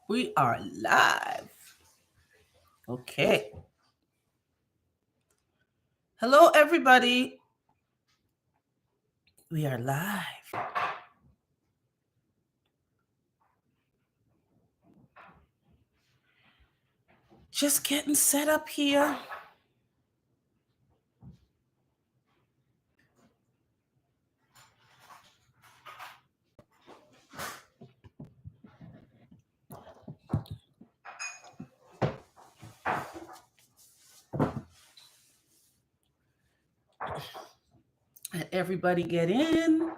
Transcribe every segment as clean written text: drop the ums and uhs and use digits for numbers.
We are live. Okay. Hello, everybody. We are live. Just getting set up here. Let everybody get in.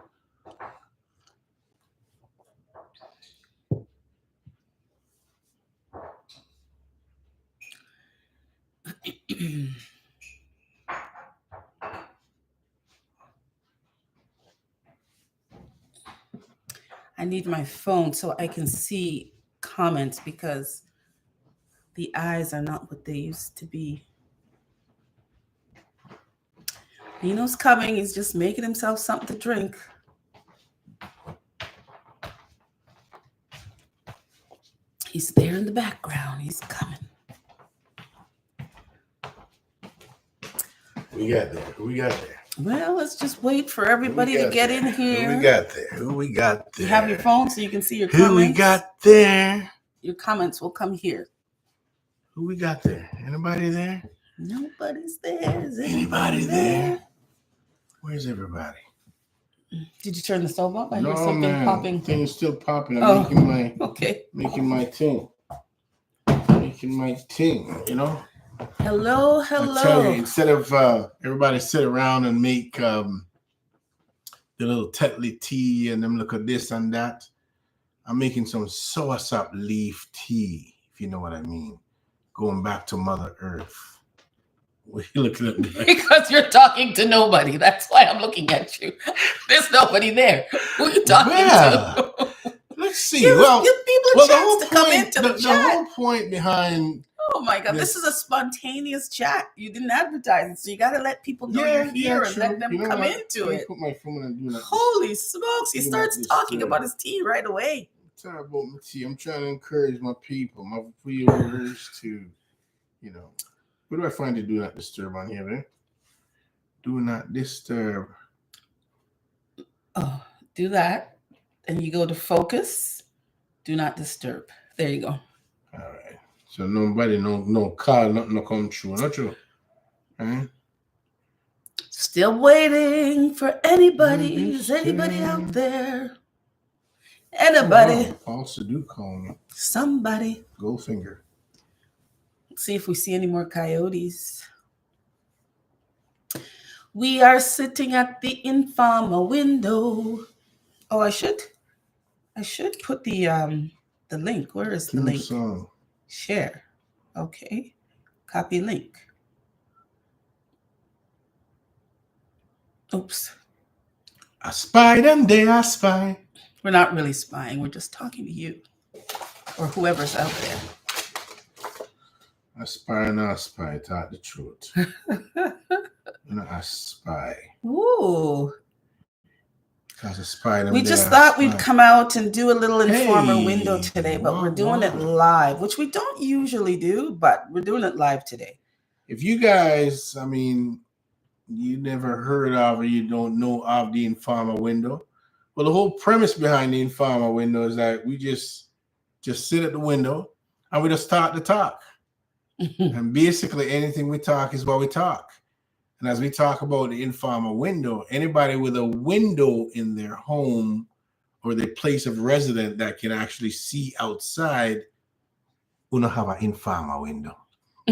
I need my phone so I can see comments because the eyes are not what they used to be. Nino's coming. He's just making himself something to drink. He's there in the background. He's coming. Who we got there? Who we got there? Well, let's just wait for everybody to get in here. Who we got there? Who we got there? You have your phone so you can see your comments. Who we got there? Your comments will come here. Who we got there? Anybody there? Nobody's there. Is anybody there? Where's everybody? Did you turn the stove up? I no, hear something man. popping. Thing's still popping. I'm making my making my ting, you know? Hello. I tell you, instead of everybody sit around and make the little Tetley tea and them look at this and that, I'm making some soursop leaf tea, if you know what I mean. Going back to Mother Earth. What are you looking at me? Because you're talking to nobody. That's why I'm looking at you. There's nobody there. Who are you talking to? Let's see. Give people a chance to come into the chat. The whole point behind... Oh my God, this is a spontaneous chat. You didn't advertise it, so you got to let people know you're here and let them come into it. Put my phone and do that. Holy smokes, he starts talking about his tea right away. I'm talking about my tea. I'm trying to encourage my people, my viewers to, you know. Where do I find the do not disturb on here, man? Do not disturb. Oh, do that. And you go to focus. Do not disturb. There you go. All right. So nobody, no call, nothing to come true. Not true. Right? Still waiting for anybody. Is anybody out there? Anybody? Also do call me. Somebody. Goldfinger. Let's see if we see any more coyotes. We are sitting at the Informa window. Oh, I should put the link. Where is the link? Song. Share. Okay. Copy link. Oops. I spy them, they I spy. We're not really spying. We're just talking to you or whoever's out there. I spy and I spy. Talk the truth. I spy. Ooh. Because I spy them. We just thought we'd come out and do a little Informer window today, but we're doing it live, which we don't usually do, but we're doing it live today. If you guys, I mean, you never heard of or you don't know of the Informer window, well, the whole premise behind the Informer window is that we just sit at the window and we just start to talk. And basically anything we talk is what we talk. And as we talk about the Informer window, anybody with a window in their home or their place of residence that can actually see outside, we don't have an Informer window.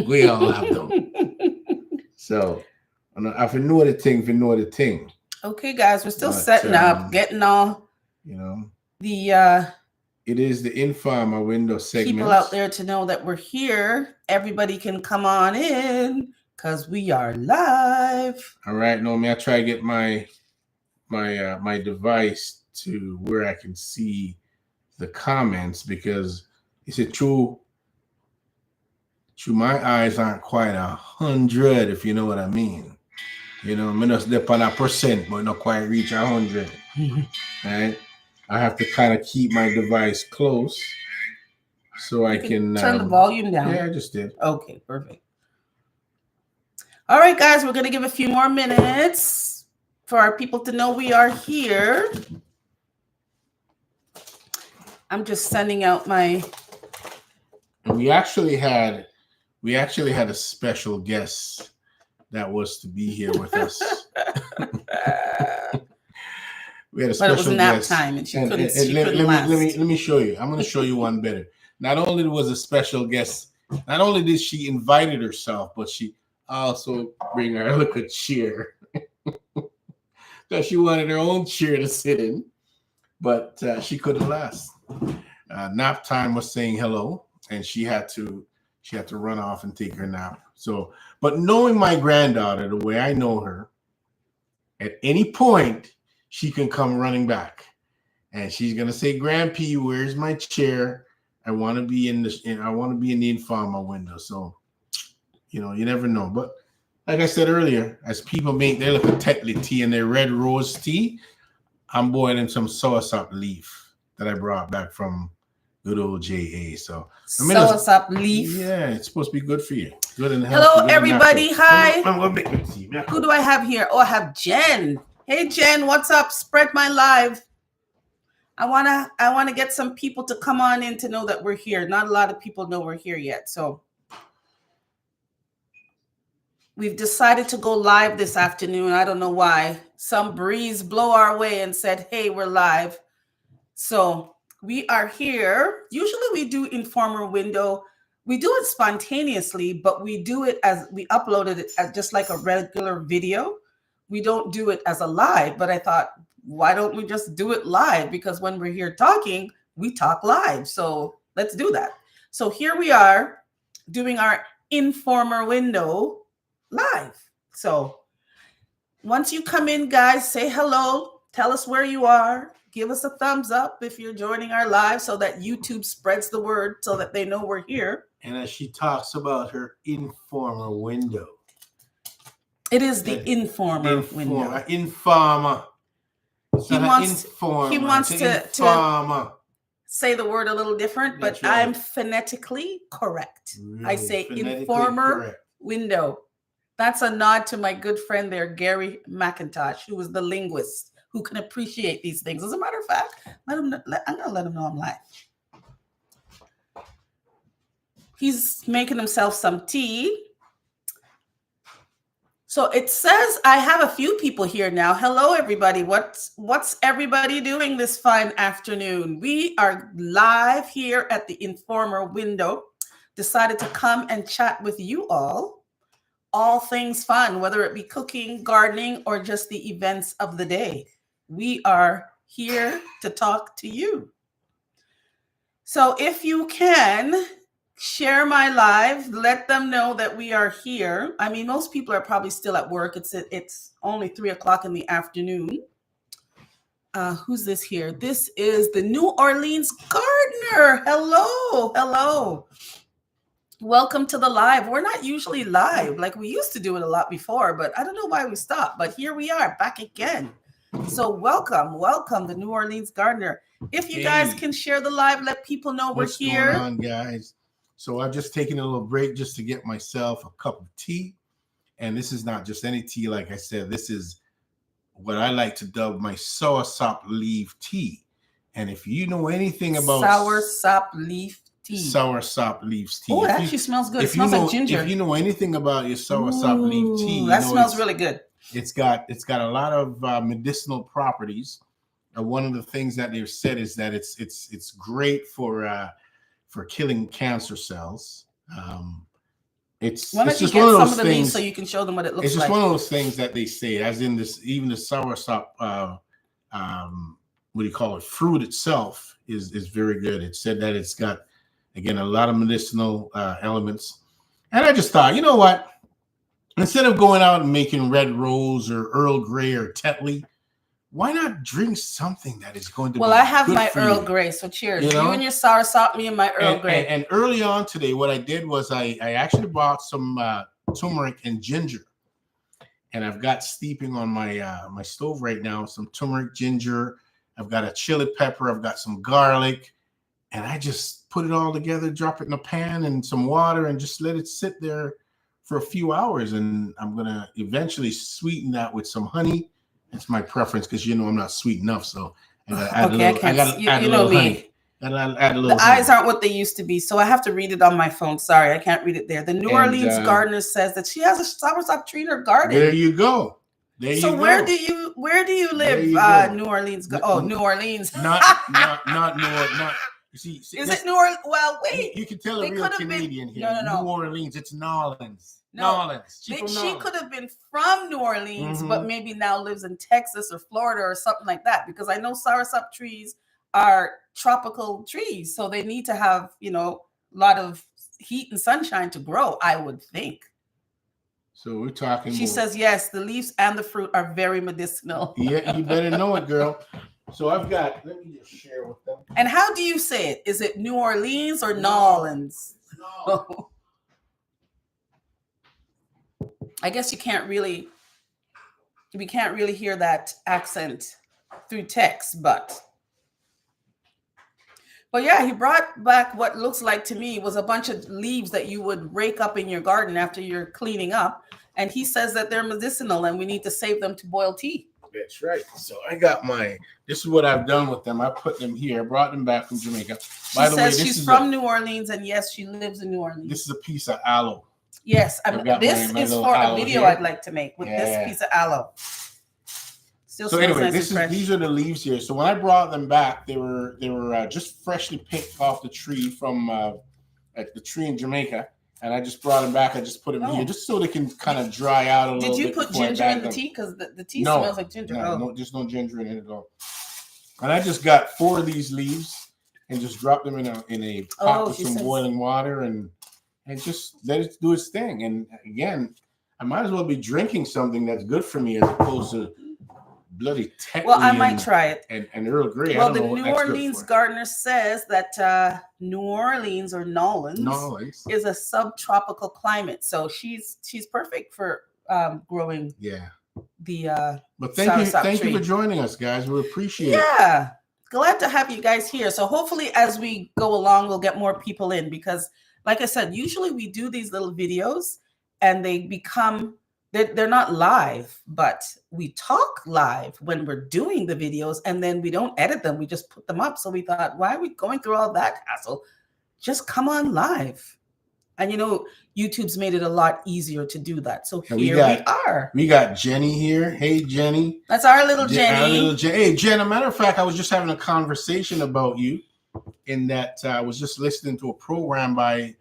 We all have them. So, if you know the thing, Okay, guys, we're still setting up, getting all, the it is the Informer window segment. People out there to know that we're here. Everybody can come on in because we are live. All right, no, I try to get my device to where I can see the comments because it's a true. My eyes aren't quite 100, if you know what I mean. I'm just dip on 1%, but not quite reach 100. Right? I have to kind of keep my device close. so I can turn the volume down. Yeah, I just did. Okay, perfect. All right, guys, we're going to give a few more minutes for our people to know we are here. I'm just sending out my... We actually had a special guest that was to be here with us. We had a special guest. But it was nap time, and she couldn't last. Let me show you. I'm going to show you one better. Not only was a special guest, not only did she invited herself, but she also bring her look a chair. Because she wanted her own chair to sit in, but she couldn't last. Nap time was saying hello, and she had to run off and take her nap. So, but knowing my granddaughter the way I know her, at any point she can come running back, and she's gonna say, "Grandpa, where's my chair? I want to be in the Informa window." So, you never know. But like I said earlier, as people make their little Tetley tea and their red rose tea, I'm boiling some soursop leaf that I brought back from good old JA. So soursop leaf. Yeah, it's supposed to be good for you. Good and healthy. Hello, everybody. Hi. I'm gonna make it tea. Who do I have here? Oh, I have Jen. Hey, Jen, what's up? Spread my live. I wanna get some people to come on in to know that we're here. Not a lot of people know we're here yet, so we've decided to go live this afternoon. I don't know why. Some breeze blow our way and said, "Hey, we're live." So we are here. Usually we do Informer window. We do it spontaneously, but we do it as we uploaded it as just like a regular video. We don't do it as a live, but I thought, why don't we just do it live? Because when we're here talking, we talk live. So let's do that. So here we are doing our Informer window live. So once you come in, guys, say hello. Tell us where you are. Give us a thumbs up if you're joining our live so that YouTube spreads the word so that they know we're here. And as she talks about her Informer window. It is the Informer window. Informer. He wants to say the word a little different, but right. I'm phonetically correct. Really? I say Informer window. That's a nod to my good friend there, Gary McIntosh, who was the linguist who can appreciate these things. As a matter of fact, I'm going to let him know I'm live. He's making himself some tea. So it says I have a few people here now. Hello, everybody. What's everybody doing this fine afternoon? We are live here at the Informer window. Decided to come and chat with you all things fun, whether it be cooking, gardening, or just the events of the day. We are here to talk to you. So if you can share my live, let them know that we are here. I mean, most people are probably still at work. It's only 3:00 in the afternoon. Who's this here? This is the New Orleans gardener. Hello. Welcome to the live. We're not usually live. Like we used to do it a lot before, but I don't know why we stopped. But here we are back again. So welcome, the New Orleans gardener. If you guys can share the live, let people know we're here. What's going on, guys? So I've just taken a little break just to get myself a cup of tea. And this is not just any tea. Like I said, this is what I like to dub my soursop leaf tea. And if you know anything about soursop leaf tea. Soursop leaf tea. Oh, it actually smells good. It smells like ginger. If you know anything about your soursop leaf tea, that smells really good. It's got a lot of medicinal properties. One of the things that they've said is that it's great for killing cancer cells. It's why don't you just get one of some those of the things, leaves so you can show them what it looks like. It's just one of those things that they say, as in this, even the soursop, what do you call it? Fruit itself is very good. It said that it's got, again, a lot of medicinal elements. And I just thought, you know what? Instead of going out and making red rose or Earl Grey or Tetley, why not drink something that is going to be good? Well, I have my Earl Grey, so cheers. You and your soursop, me and my Earl Grey. And early on today, what I did was I actually bought some turmeric and ginger. And I've got steeping on my stove right now some turmeric, ginger. I've got a chili pepper. I've got some garlic. and I just put it all together, drop it in a pan and some water, and just let it sit there for a few hours. And I'm gonna eventually sweeten that with some honey. It's my preference because you know I'm not sweet enough, so I gotta add a little. I gotta add a little honey. Add a little the eyes aren't what they used to be, so I have to read it on my phone. Sorry, I can't read it there. The New Orleans gardener says that she has a soursop tree in her garden. There you go. So where do you live? New Orleans. New Orleans. Not New Orleans. You see, is it New Orleans? Well, wait. You can tell a real Canadian here. No. New Orleans. It's Nolans. No, she could have been from New Orleans, but maybe now lives in Texas or Florida or something like that. Because I know soursop trees are tropical trees, so they need to have a lot of heat and sunshine to grow, I would think. So we're talking. She says yes, the leaves and the fruit are very medicinal. Yeah, you better know it, girl. So I've got. Let me just share with them. And how do you say it? Is it New Orleans or Nolans? No. I guess we can't really hear that accent through text, but yeah, he brought back what looks like to me was a bunch of leaves that you would rake up in your garden after you're cleaning up. And he says that they're medicinal and we need to save them to boil tea. That's right. So I got this is what I've done with them. I put them here, I brought them back from Jamaica. By the way, she's from New Orleans, and yes, she lives in New Orleans. This is a piece of aloe. Yes, this is for a video here. I'd like to make with this piece of aloe. So anyway, these are the leaves here. So when I brought them back, they were just freshly picked off the tree from at the tree in Jamaica, and I just brought them back. I just put them here just so they can kind of dry out a little bit. Did you put ginger in the tea? Because the tea smells like ginger. No, just no ginger in it at all. And I just got 4 of these leaves and just dropped them in a pot with some boiling water and just let it do its thing. And again, I might as well be drinking something that's good for me as opposed to bloody Tetley. Well, I might try it. And Earl Grey. Well, the New Orleans gardener says that New Orleans or Nolans is a subtropical climate, so she's perfect for growing. Yeah. But thank you for joining us, guys. We appreciate it. Yeah, glad to have you guys here. So hopefully, as we go along, we'll get more people in because, like I said, usually we do these little videos and they become. They're not live, but we talk live when we're doing the videos and then we don't edit them. We just put them up. So we thought, why are we going through all that hassle? Just come on live. And YouTube's made it a lot easier to do that. So here we are. We got Jenny here. Hey, Jenny. That's our little Jenny. Hey, Jen, a matter of fact, I was just having a conversation about you in that I was just listening to a program by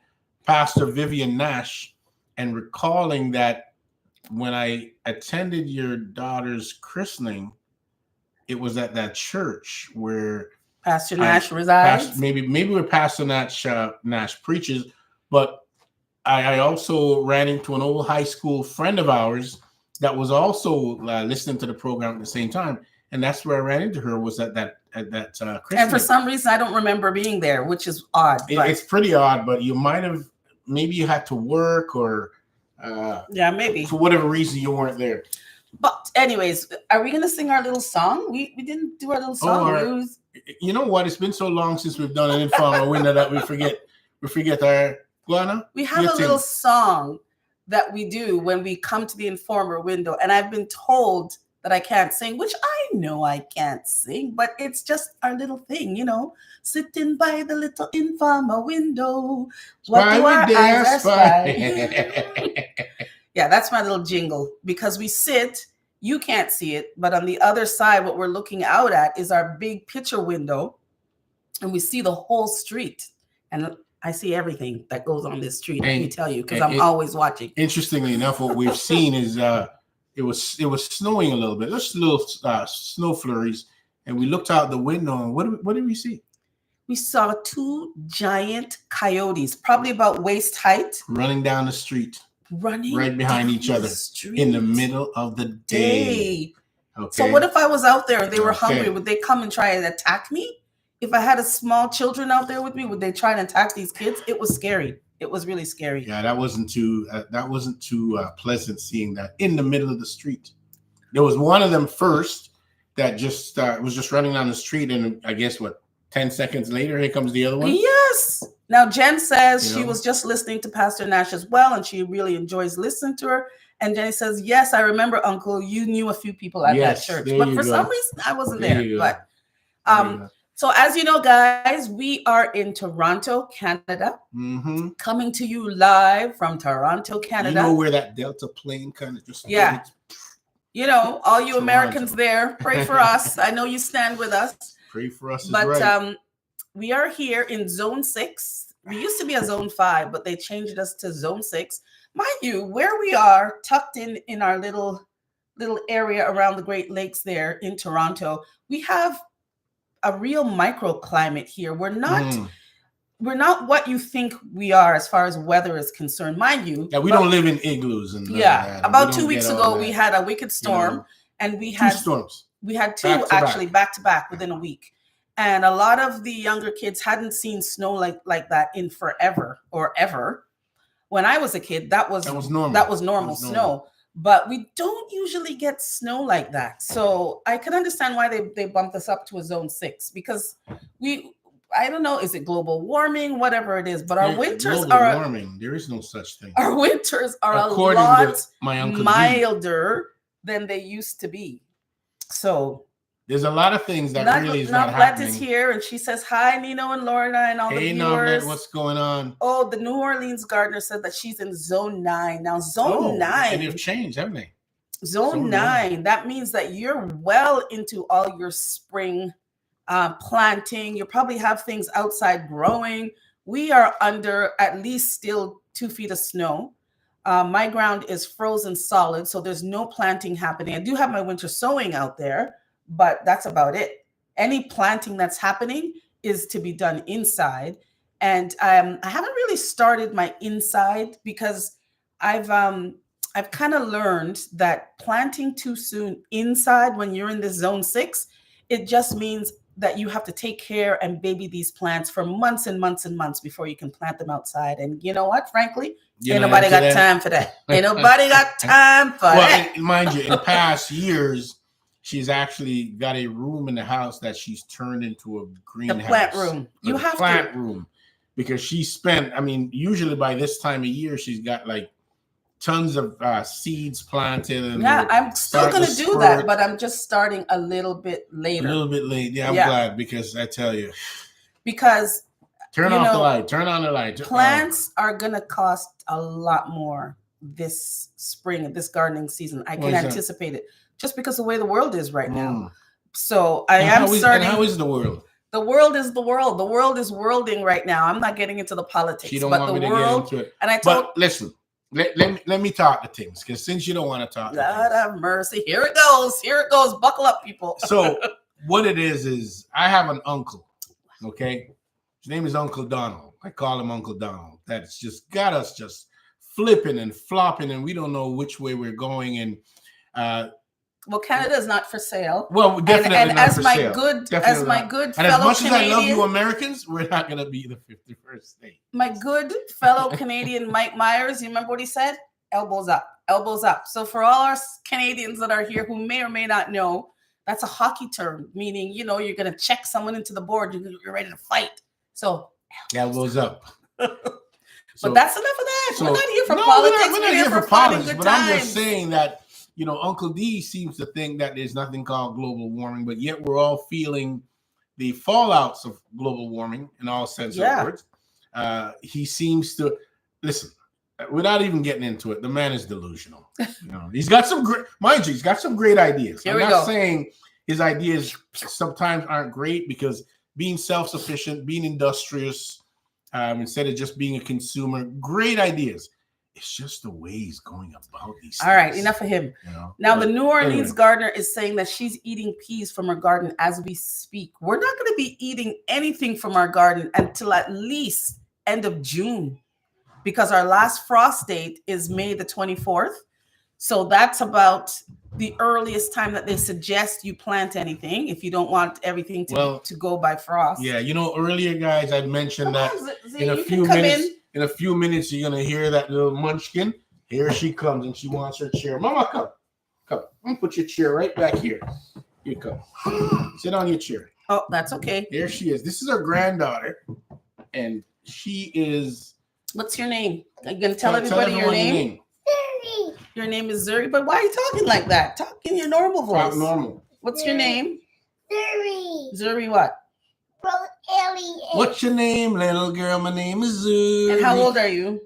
Pastor Vivian Nash and recalling that when I attended your daughter's christening, it was at that church where Pastor Nash resides. Maybe where Pastor Nash preaches, but I also ran into an old high school friend of ours that was also listening to the program at the same time, and that's where I ran into her. Was at that christening. And for some reason, I don't remember being there, which is odd. It's pretty odd, but you might have. Maybe you had to work or. Maybe for whatever reason you weren't there. But anyways, are we gonna sing our little song? We didn't do our little song. You know what? It's been so long since we've done an informal window that we forget our Guana. We have a little song that we do when we come to the informer window, and I've been told that I can't sing, which I know I can't sing, but it's just our little thing, sitting by the little informer window. What do our eyes spy? Yeah, that's my little jingle because we sit, you can't see it, but on the other side, what we're looking out at is our big picture window, and we see the whole street. And I see everything that goes on this street, let me tell you, because I'm always watching. Interestingly enough, what we've seen is it was snowing a little bit. There's little snow flurries, and we looked out the window, and what did we see? We saw 2 giant coyotes, probably about waist height, running down the street, right behind each other in the middle of the day. Okay. So what if I was out there and they were hungry? Would they come and try and attack me? If I had small children out there with me, would they try and attack these kids? It was scary. It was really scary. Yeah, that wasn't too pleasant seeing that in the middle of the street. There was one of them first that just was just running down the street, and I guess 10 seconds later, here comes the other one. Yes. Now, Jen says You she know? was just listening to Pastor Nash as well, and she really enjoys listening to her. And Jenny says, yes, I remember, Uncle, you knew a few people at that church. There But you for go. some reason, I wasn't There there. you go. But There you go. so as you know, guys, we are in Toronto, Canada, Mm-hmm. coming to you live from Toronto, Canada. You know where that Delta plane kind of just... Yeah. You know, all you Toronto. Americans there, pray for us. I know you stand with us. Pray for us, But is right. We are here in Zone 6. We used to be a Zone 5, but they changed us to Zone 6. Mind you, where we are, tucked in our little area around the Great Lakes there in Toronto, we have a real microclimate here. We're not what you think we are as far as weather is concerned. Mind you. Yeah, we don't live in igloos. And about 2 weeks ago, we had a wicked storm, and we had 2 storms. We had two actually back to back within a week. And a lot of the younger kids hadn't seen snow like that in forever or ever. When I was a kid, that was normal. That was normal snow. But we don't usually get snow like that. So I can understand why they bumped us up to a Zone 6, because I don't know, is it global warming, whatever it is, but our winters are warming. There is no such thing. Our winters are according a lot to my Uncle milder than they used to be. So there's a lot of things that really is not happening. is here, and she says hi, Nino and Lorna and all the viewers. Hey, what's going on? Oh, the New Orleans gardener said that she's in Zone 9 now. Zone 9, and they've changed, haven't they? Zone 9. That means that you're well into all your spring planting. You probably have things outside growing. We are under at least still 2 feet of snow. My ground is frozen solid, so there's no planting happening. I do have my winter sowing out there, but that's about it. Any planting that's happening is to be done inside. And I haven't really started my inside because I've kind of learned that planting too soon inside when you're in this Zone 6, it just means that you have to take care and baby these plants for months and months and months before you can plant them outside. And you know what, frankly, ain't nobody got time for that. Ain't nobody got time for that. Mind you, in past years, she's actually got a room in the house that she's turned into a greenhouse. The plant room. You have plant room. Because she spent, usually by this time of year, she's got like tons of seeds planted. And I'm still going to do that, but I'm just starting a little bit later. A little bit late. Yeah, I'm glad, because I tell you. Because turn off the light. Turn on the light. Plants are going to cost a lot more this spring, this gardening season. I can anticipate it just because of the way the world is right now. So am starting. And how is the world? The world is the world. The world is worlding right now. I'm not getting into the politics. She don't want me to get into it. And but listen, let me talk to things, because since you don't want to talk, God have mercy. Here it goes. Here it goes. Buckle up, people. So what it is I have an uncle. Okay, his name is Uncle Donald. I call him Uncle Donald. That's just got us just flipping and flopping, and we don't know which way we're going. And well, Canada is not for sale. Well, definitely and not as for my sale. good, definitely as my not. good and fellow as much Canadian, as I love you Americans, we're not going to be the 51st state. My good fellow Canadian Mike Myers, you remember what he said? Elbows up, elbows up. So for all our Canadians that are here who may or may not know, that's a hockey term, meaning, you're going to check someone into the board. You're ready to fight. So elbows up. But that's enough of that. We're not here for politics. We're not here for politics. But I'm just saying that, Uncle D seems to think that there's nothing called global warming, but yet we're all feeling the fallouts of global warming in all sense of words. He seems to listen. Without even getting into it, the man is delusional. He's got some great, mind you, he's got some great ideas. I'm not saying his ideas sometimes aren't great, because being self-sufficient, being industrious, instead of just being a consumer, great ideas. It's just the way he's going about these things. All right, enough of him. Now, the New Orleans gardener is saying that she's eating peas from her garden as we speak. We're not going to be eating anything from our garden until at least end of June, because our last frost date is May the 24th. So that's about the earliest time that they suggest you plant anything if you don't want everything to go by frost. Yeah, earlier, guys, I mentioned that in a few minutes, you're going to hear that little munchkin. Here she comes, and she wants her chair. Mama, come. I'm going to put your chair right back here. Here you come. Sit on your chair. Oh, that's okay. There she is. This is her granddaughter, and she is. What's your name? Are you gonna tell everybody your everyone name? Zuri. Your name is Zuri, but why are you talking like that? Talk in your normal voice. Talk normal. What's your name? Zuri. Zuri what? What's your name, little girl? My name is Zuri. And how old are you?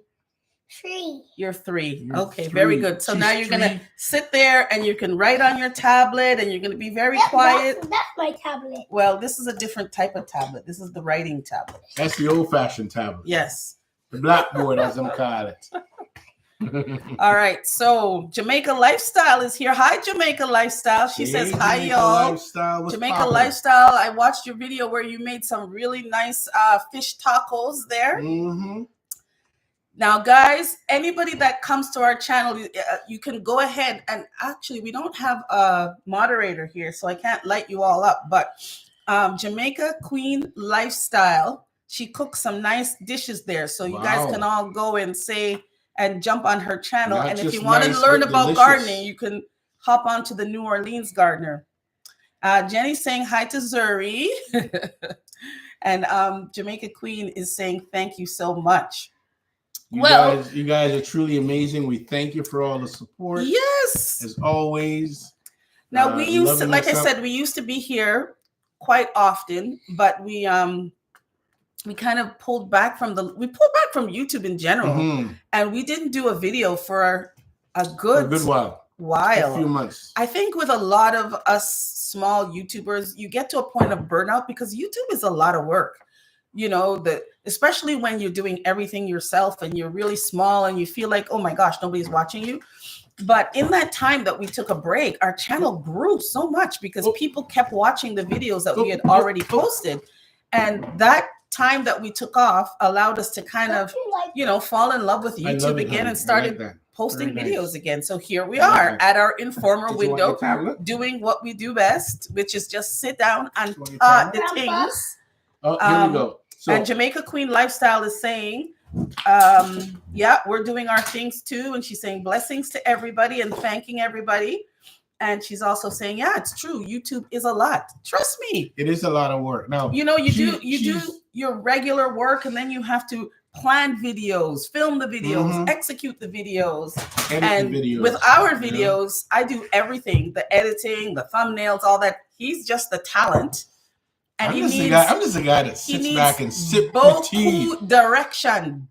3. You're 3. You're okay, 3. very good. So She's now you're 3. gonna sit there and you can write on your tablet and you're gonna be very quiet. That's my tablet. Well, this is a different type of tablet. This is the writing tablet. That's the old-fashioned tablet. Yes. The blackboard, as them call it. All right. So Jamaica Lifestyle is here. Hi, Jamaica Lifestyle. She says hi, Jamaica y'all. Lifestyle, Jamaica poppin'? Lifestyle. I watched your video where you made some really nice fish tacos there. Mm-hmm. Now, guys, anybody that comes to our channel, you can go ahead and actually, we don't have a moderator here, so I can't light you all up. But Jamaica Queen Lifestyle, she cooks some nice dishes there. So you guys can all go and say and jump on her channel. Not and if just you want nice, to learn but about delicious. gardening, you can hop onto the New Orleans Gardener. Jenny's saying hi to Zuri. And Jamaica Queen is saying thank you so much. You guys are truly amazing. We thank you for all the support. Yes. As always. Now we used to, like I said, we used to be here quite often, but we kind of pulled back from YouTube in general, and we didn't do a video for a good while. A few months. I think with a lot of us small YouTubers, you get to a point of burnout because YouTube is a lot of work. You know, especially when you're doing everything yourself and you're really small and you feel like, oh my gosh, nobody's watching you. But in that time that we took a break, our channel grew so much because people kept watching the videos that we had already posted. And that time that we took off allowed us to kind of, fall in love with YouTube again and started posting videos again. So here we are at our informer window doing what we do best, which is just sit down and the things. Oh, here we go. So, and Jamaica Queen Lifestyle is saying, we're doing our things too. And she's saying blessings to everybody and thanking everybody. And she's also saying, yeah, it's true. YouTube is a lot. Trust me. It is a lot of work. Now, you do your regular work and then you have to plan videos, film the videos, execute the videos. Edit the videos. With our videos, I do everything, the editing, the thumbnails, all that. He's just the talent. And I'm just a guy that sits back and sips tea. Beaucoup direction.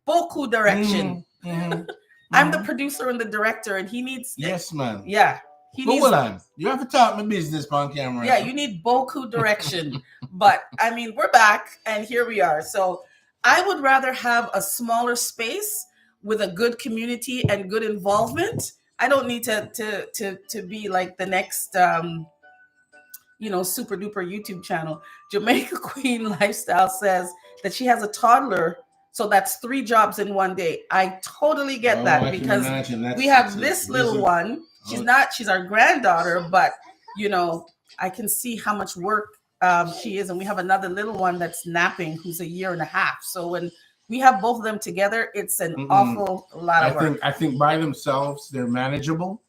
I'm the producer and the director, and he needs. Yes, man. Yeah. Hold on. You have to talk my business on camera. Yeah, you need beaucoup direction. But I mean, we're back, and here we are. So I would rather have a smaller space with a good community and good involvement. I don't need to be like the next. Super duper YouTube channel. Jamaica Queen Lifestyle says that she has a toddler, so that's 3 jobs in one day. I totally get that because we have this little one. She's our granddaughter, but I can see how much work she is, and we have another little one that's napping who's 1.5 years. So when we have both of them together, it's an awful lot of work. I think by themselves they're manageable.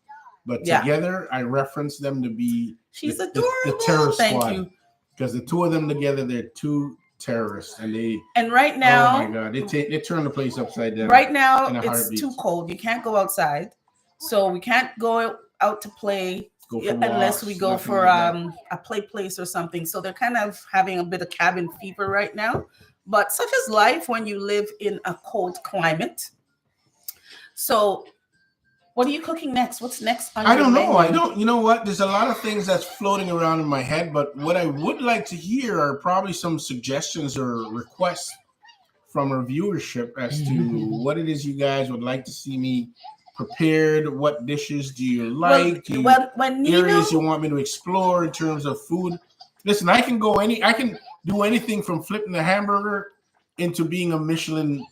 But together, I reference them to be she's adorable. The terror squad. Because the 2 of them together, they're 2 terrorists. And right now, oh my God, they turn the place upside down. Right now, it's too cold. You can't go outside. So we can't go out to play unless we go for a play place or something. So they're kind of having a bit of cabin fever right now. But such is life when you live in a cold climate. So what are you cooking next? What's next on your I don't know. menu? You know what? There's a lot of things that's floating around in my head, but what I would like to hear are probably some suggestions or requests from our viewership as to what it is you guys would like to see me prepared. What dishes do you like? When Nino, areas you want me to explore in terms of food? Listen, I can do anything from flipping the hamburger into being a Michelin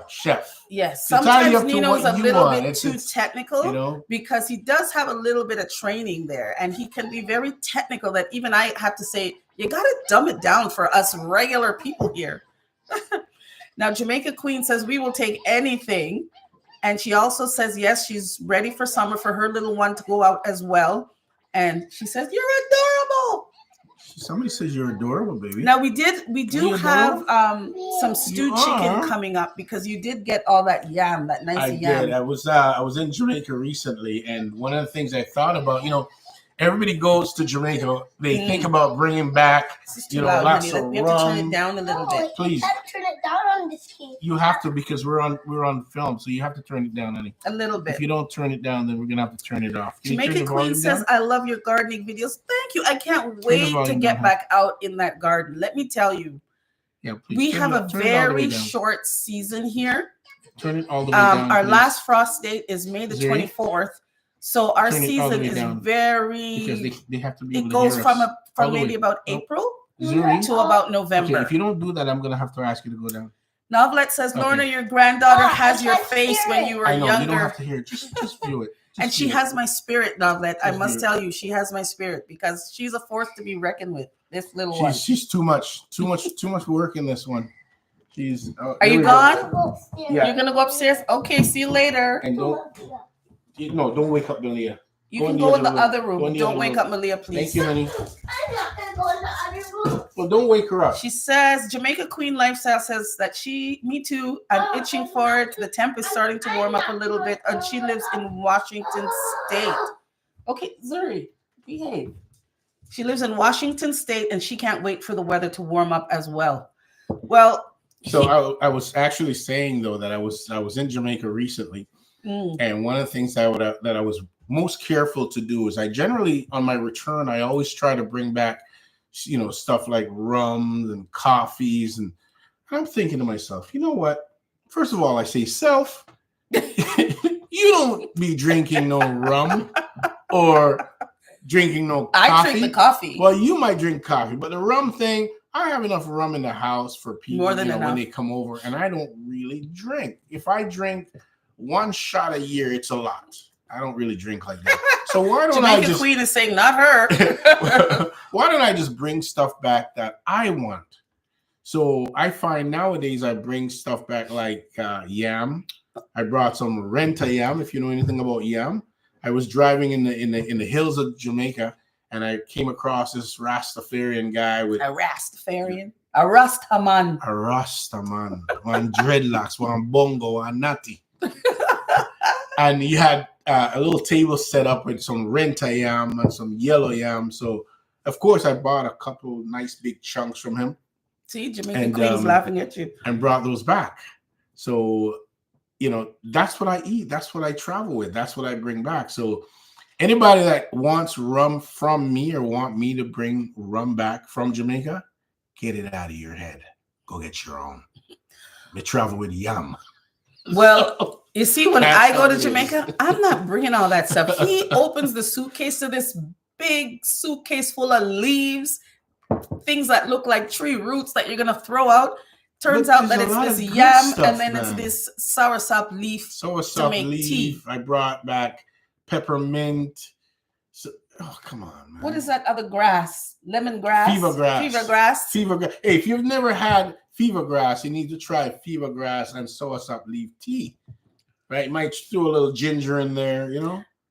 chef. Yes, sometimes Nino's a little bit too technical because he does have a little bit of training there, and he can be very technical that even I have to say, you got to dumb it down for us regular people here. Now, Jamaica Queen says we will take anything, and she also says, yes, she's ready for summer for her little one to go out as well. And she says, you're Somebody says you're adorable, baby. Now we do you have some stewed chicken coming up because you did get all that yam, that nice I yam. did. I was in Jamaica recently, and one of the things I thought about, everybody goes to Jamaica, they think about bringing back, Loud, lots honey. of We have to turn it down a little bit. Please. You have to turn it down on this game. You have to, because we're on film, so you have to turn it down, honey. A little bit. If you don't turn it down, then we're gonna have to turn it off. Jamaica Queen says, "I love your gardening videos. Thank you. I can't wait to get back out in that garden. Let me tell you, we have a very short season here. Turn it all the way down. Our last frost date is May the 24th. So our season is very because they have to be. It goes from maybe about April to about November. Okay, if you don't do that, I'm gonna have to ask you to go down. Novlet says, Lorna, your granddaughter has your face when you were I know, younger. You don't have to hear it. Just view it. And she has my spirit, Novlet. I must tell you, she has my spirit because she's a force to be reckoned with. This little one. She's too much work in this one. She's. Are you gone? Yeah. You're gonna go upstairs. Okay. See you later. And don't wake up Malia. You can go in the other room. Don't wake up Malia, please. Thank you, honey. I'm not gonna go in the other room. Well, don't wake her up. She says Jamaica Queen Lifestyle says that me too. I'm itching for it. The temp is starting to warm up a little bit, and she lives in Washington State. Okay, Zuri, behave. She lives in Washington State, and she can't wait for the weather to warm up as well. Well, so I was actually saying though that I was in Jamaica recently, and one of the things that I was most careful to do is I generally on my return I always try to bring back stuff like rums and coffees, and I'm thinking to myself, you know what? First of all, I say, self, you don't be drinking no rum or drinking no coffee. I drink the coffee. Well, you might drink coffee, but the rum thing, I have enough rum in the house for people more than enough when they come over, and I don't really drink. If I drink one shot a year, it's a lot. I don't really drink like that. So why don't Jamaica I just Queen is saying not her. why don't I just bring stuff back that I want? So I find nowadays I bring stuff back like yam. I brought some renta yam. If you know anything about yam, I was driving in the hills of Jamaica, and I came across this Rastafarian guy with a Rastafarian, a Rastaman, one dreadlocks, one bongo, one natty, and he had a little table set up with some renta yam and some yellow yam. So, of course, I bought a couple nice big chunks from him. See, Jamaican Queen's laughing at you. And brought those back. So, that's what I eat. That's what I travel with. That's what I bring back. So, anybody that wants rum from me or want me to bring rum back from Jamaica, get it out of your head. Go get your own. Me travel with yam. Well, you see, when I go to Jamaica, I'm not bringing all that stuff. He opens the suitcase to this big suitcase full of leaves, things that look like tree roots that you're going to throw out. Turns out that it's this yam stuff, and then it's this soursop leaf to make tea. I brought back peppermint. So, oh, come on, man. What is that other grass? Lemongrass? Fever grass. Hey, if you've never had fever grass, you need to try fever grass and soursop leaf tea. Right? Might throw a little ginger in there,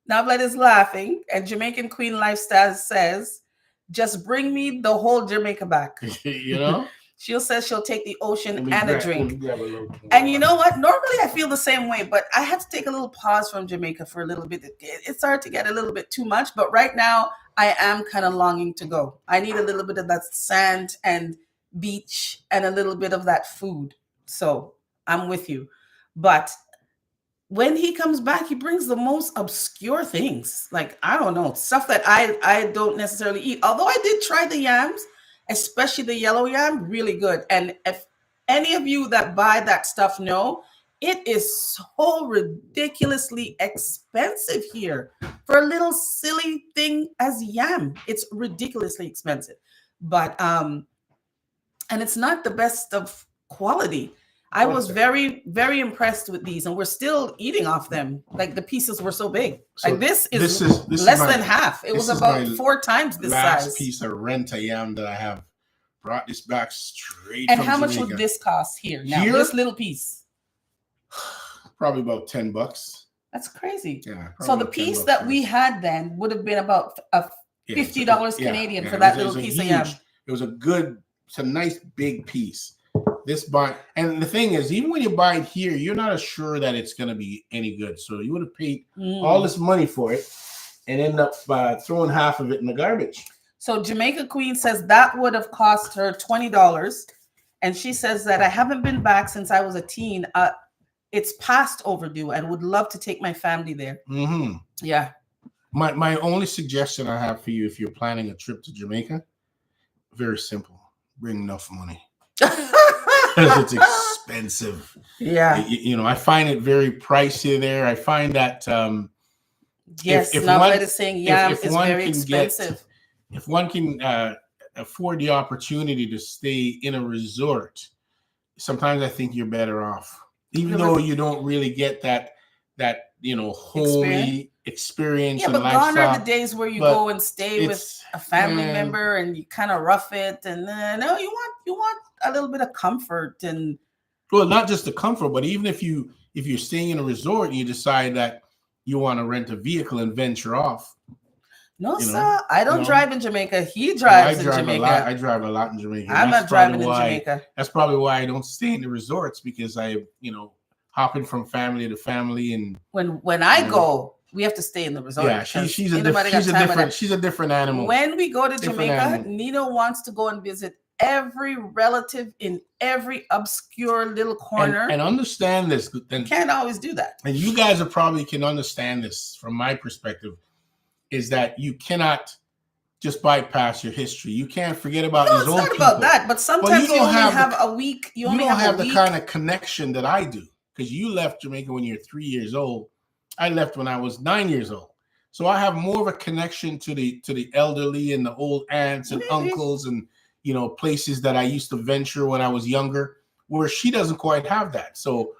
Navlet is laughing, and Jamaican Queen Lifestyle says, just bring me the whole Jamaica back. She'll say she'll take the ocean and a drink. And you know what? Normally I feel the same way, but I have to take a little pause from Jamaica for a little bit. It started to get a little bit too much, but right now I am kind of longing to go. I need a little bit of that sand and beach and a little bit of that food. So I'm with you. But when he comes back, he brings the most obscure things. Like, I don't know, stuff that I don't necessarily eat. Although I did try the yams, especially the yellow yam, really good. And if any of you that buy that stuff know, it is so ridiculously expensive here for a little silly thing as yam. It's ridiculously expensive. But, and it's not the best of quality. I was very, very impressed with these, and we're still eating off them. Like, the pieces were so big. So like this is less than half. It was about 4 times this size. Last piece of renta yam that I have. Brought this back straight and from how much Jamaica. would this cost here? Now, this little piece. Probably about $10. That's crazy. Yeah. So the piece that we had then would have been about Yeah, $50 Canadian for that little piece of yam. It was it's a nice big piece. This bun, and the thing is, even when you buy it here, you're not sure that it's going to be any good. So you would have paid all this money for it and end up throwing half of it in the garbage. So Jamaica Queen says that would have cost her $20. And she says that I haven't been back since I was a teen. It's past overdue and would love to take my family there. Mm-hmm. Yeah. My only suggestion I have for you, if you're planning a trip to Jamaica, very simple. Bring enough money. Because it's expensive. Yeah. I find it very pricey there. I find that yes, Navlet is saying yam is very expensive. If one can afford the opportunity to stay in a resort, sometimes I think you're better off. Even though you don't really get that holy experience. Yeah, and but lifestyle. gone are the days where you go and stay with a family member and you kind of rough it, and no, you want a little bit of comfort. And well, not just the comfort, but even if you're staying in a resort and you decide that you want to rent a vehicle and venture off. No, sir, I don't drive in Jamaica. He drives in Jamaica. I drive a lot in Jamaica. I'm not driving in Jamaica. That's probably why I don't stay in the resorts, because I hopping from family to family, and when I go, we have to stay in the resort. Yeah, she's a different animal. When we go to Jamaica, Nino wants to go and visit every relative in every obscure little corner. And understand this. You can't always do that. And you guys probably can understand this from my perspective, is that you cannot just bypass your history. You can't forget about these old people. It's not about that, but sometimes you only have a week. You don't have the kind of connection that I do, because you left Jamaica when you're 3 years old. I left when I was 9 years old. So I have more of a connection to the elderly and the old aunts and uncles and places that I used to venture when I was younger, where she doesn't quite have that. So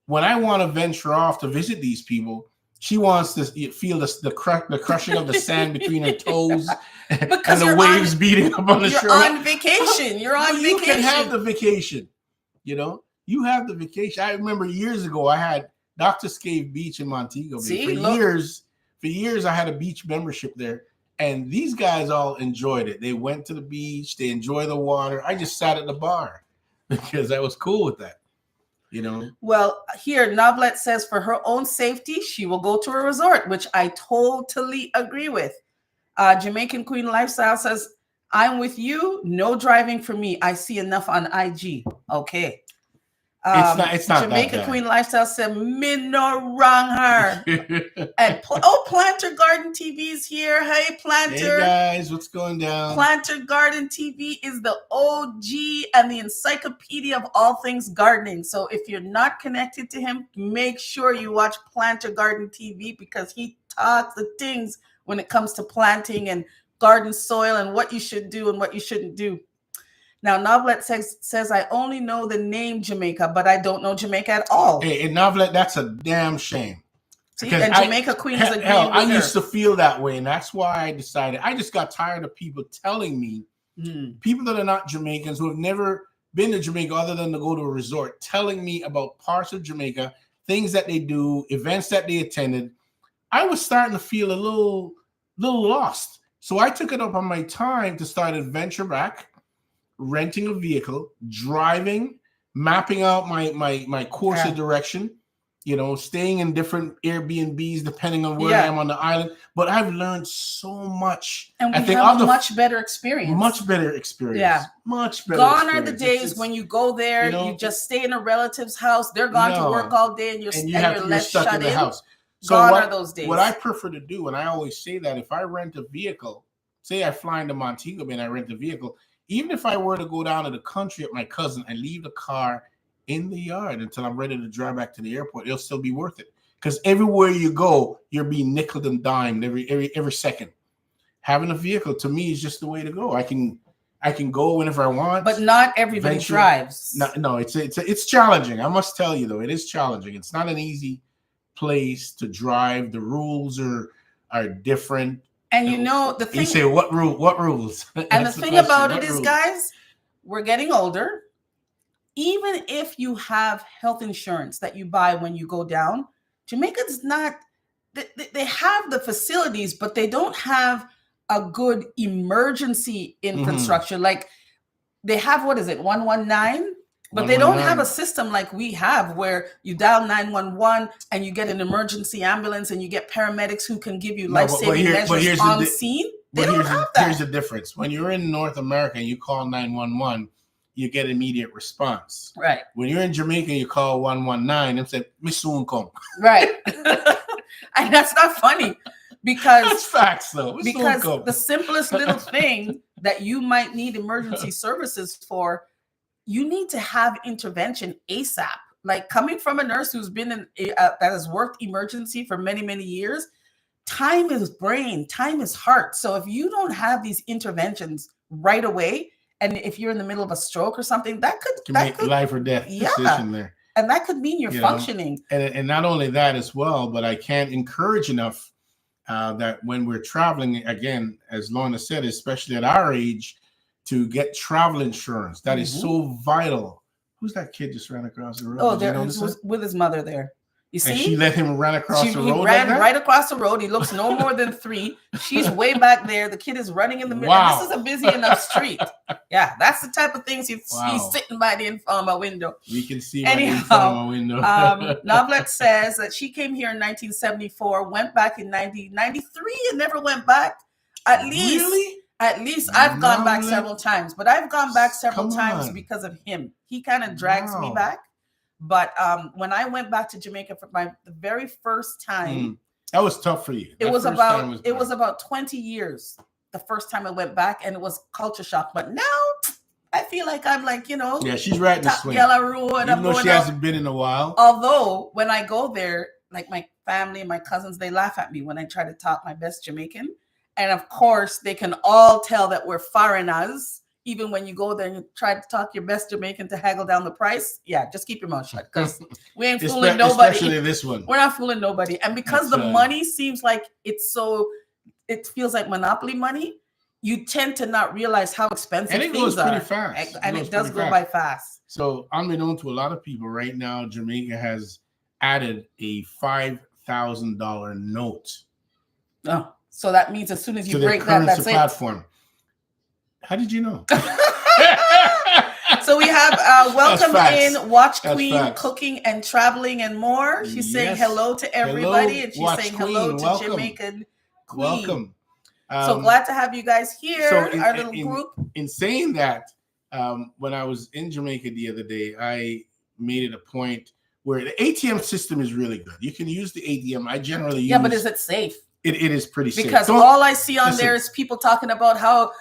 when I want to venture off to visit these people, she wants to feel the crushing of the sand between her toes and the waves beating up on the shore. You're on vacation. You can have the vacation. You have the vacation. I remember years ago, I had Dr. Scave Beach in Montego Bay. For years, I had a beach membership there. And these guys all enjoyed it. They went to the beach. They enjoy the water. I just sat at the bar because I was cool with that. Well, here, Navlet says for her own safety, she will go to a resort, which I totally agree with. Jamaican Queen Lifestyle says, I'm with you. No driving for me. I see enough on IG. Okay. It's not Jamaica Queen Lifestyle said, me no wrong her. And Planter Garden TV's here. Hey, Planter. Hey, guys, what's going down? Planter Garden TV is the OG and the encyclopedia of all things gardening. So if you're not connected to him, make sure you watch Planter Garden TV, because he talks the things when it comes to planting and garden soil and what you should do and what you shouldn't do. Now, Navlet says, I only know the name Jamaica, but I don't know Jamaica at all. Hey, and Navlet, that's a damn shame. See, and Jamaica Queen is agreeing with her. I used to feel that way, and that's why I decided. I just got tired of people telling me, people that are not Jamaicans, who have never been to Jamaica other than to go to a resort, telling me about parts of Jamaica, things that they do, events that they attended. I was starting to feel a little lost. So I took it up on my time to start adventure back, renting a vehicle, driving, mapping out my course of direction, staying in different Airbnbs depending on where I am on the island. But I've learned so much. And we have a much better experience. Much better experience. Yeah. Much better Gone experience. are the days when you go there, you just stay in a relative's house. They're gone to work all day and you're stuck in the house. So gone are those days. What I prefer to do, and I always say that, if I rent a vehicle, say I fly into Montego Bay and I rent a vehicle, even if I were to go down to the country with my cousin and leave the car in the yard until I'm ready to drive back to the airport, it'll still be worth it. Because everywhere you go, you're being nickeled and dimed every second. Having a vehicle, to me, is just the way to go. I can go whenever I want. But not everybody drives. No, it's challenging. I must tell you, though, it is challenging. It's not an easy place to drive. The rules are different. And the thing, you say, what rules? And the thing about it is, guys, we're getting older. Even if you have health insurance that you buy when you go down, Jamaica does not, they have the facilities, but they don't have a good emergency Mm-hmm. infrastructure. Like they have, what is it, 119? But they don't have a system like we have where you dial 911 and you get an emergency ambulance and you get paramedics who can give you life-saving measures on scene. They don't have that. Here's the difference. When you're in North America and you call 911, you get immediate response. Right. When you're in Jamaica, you call 119 and say, "Me soon come." Right. And that's not funny because that's facts though. Because the simplest little thing that you might need emergency services for, you need to have intervention ASAP. Like coming from a nurse who's been in that has worked emergency for many, many years, time is brain, time is heart. So if you don't have these interventions right away, and if you're in the middle of a stroke or something, that could make life or death decision there. And that could mean you're functioning. And not only that as well, but I can't encourage enough that when we're traveling, again, as Lorna said, especially at our age, to get travel insurance. That is so vital. Who's that kid just ran across the road? Oh, there was with his mother there. You see? And she let him run across the road. He ran right across the road. He looks no more than 3. She's way back there. The kid is running in the middle. Wow. This is a busy enough street. Yeah, that's the type of things he's sitting by the Informa window. We can see by the Informa window. Novlet says that she came here in 1974, went back in 1993 and never went back. At least I've gone back several times, but I've gone back several times because of him. He kind of drags me back. But when I went back to Jamaica for the very first time, that was tough for you. It was about 20 years the first time I went back, and it was culture shock. But now I feel like I'm like, yeah, she's right in the swing. Even though she hasn't been in a while. Although when I go there, like my family and my cousins, they laugh at me when I try to talk my best Jamaican. And of course, they can all tell that we're foreigners. Even when you go there and you try to talk your best Jamaican to haggle down the price, just keep your mouth shut because we ain't fooling nobody. Especially this one. We're not fooling nobody. And because the money seems like it feels like monopoly money, you tend to not realize how expensive things are. And it goes pretty fast. And it does go by fast. So unbeknown to a lot of people right now, Jamaica has added a $5,000 note. Oh, so that means as soon as you break that, that's platform. How did you know? So we have welcome in Watch Queen Cooking and Traveling and More. She's saying hello to everybody, and she's saying hello to Jamaican Queen. Welcome. So glad to have you guys here, our little group. In saying that, when I was in Jamaica the other day, I made it a point where the ATM system is really good. You can use the ATM. I generally use. Yeah, but is it safe? It is pretty safe. Because all I see on there is people talking about how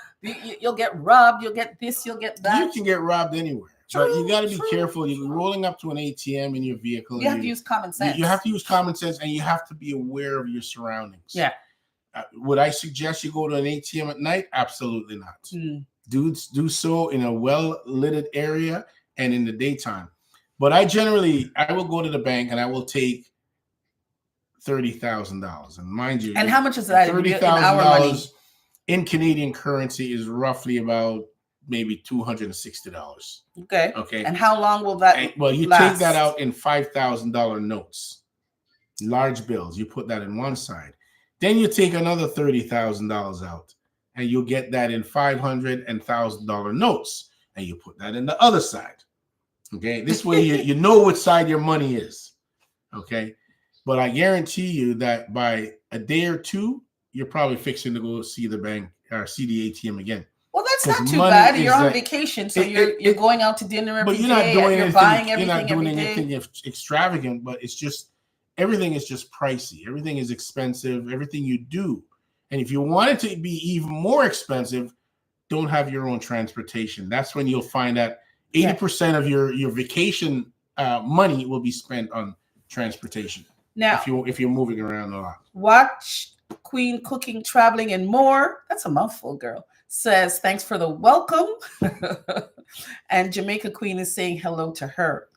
you'll get robbed, you'll get this, you'll get that. You can get robbed anywhere. But you got to be careful. You're rolling up to an ATM in your vehicle. You have to use common sense. You have to use common sense, and you have to be aware of your surroundings. Yeah. Would I suggest you go to an ATM at night? Absolutely not. Do so in a well-lit area and in the daytime. But I will go to the bank and I will take $30,000. And mind you, and how much is that $30,000 in Canadian currency is roughly about maybe $260. Okay. And how long will that you last? Take that out in $5,000 notes, large bills. You put that in one side. Then you take another $30,000 out, and you'll get that in $500 and $1,000 notes, and you put that in the other side. Okay. This way you know which side your money is. Okay. But I guarantee you that by a day or two, you're probably fixing to go see the bank or see the ATM again. Well, that's not too bad. You're on vacation, so you're going out to dinner every day. But you're not doing anything. Buying everything. You're not doing anything extravagant. But it's just everything is just pricey. Everything is expensive. Everything you do, and if you want it to be even more expensive, don't have your own transportation. That's when you'll find that 80% of your vacation money will be spent on transportation. Now, if you're moving around a lot. Watch Queen Cooking, Traveling, and More. That's a mouthful, girl. Says, thanks for the welcome. And Jamaica Queen is saying hello to her.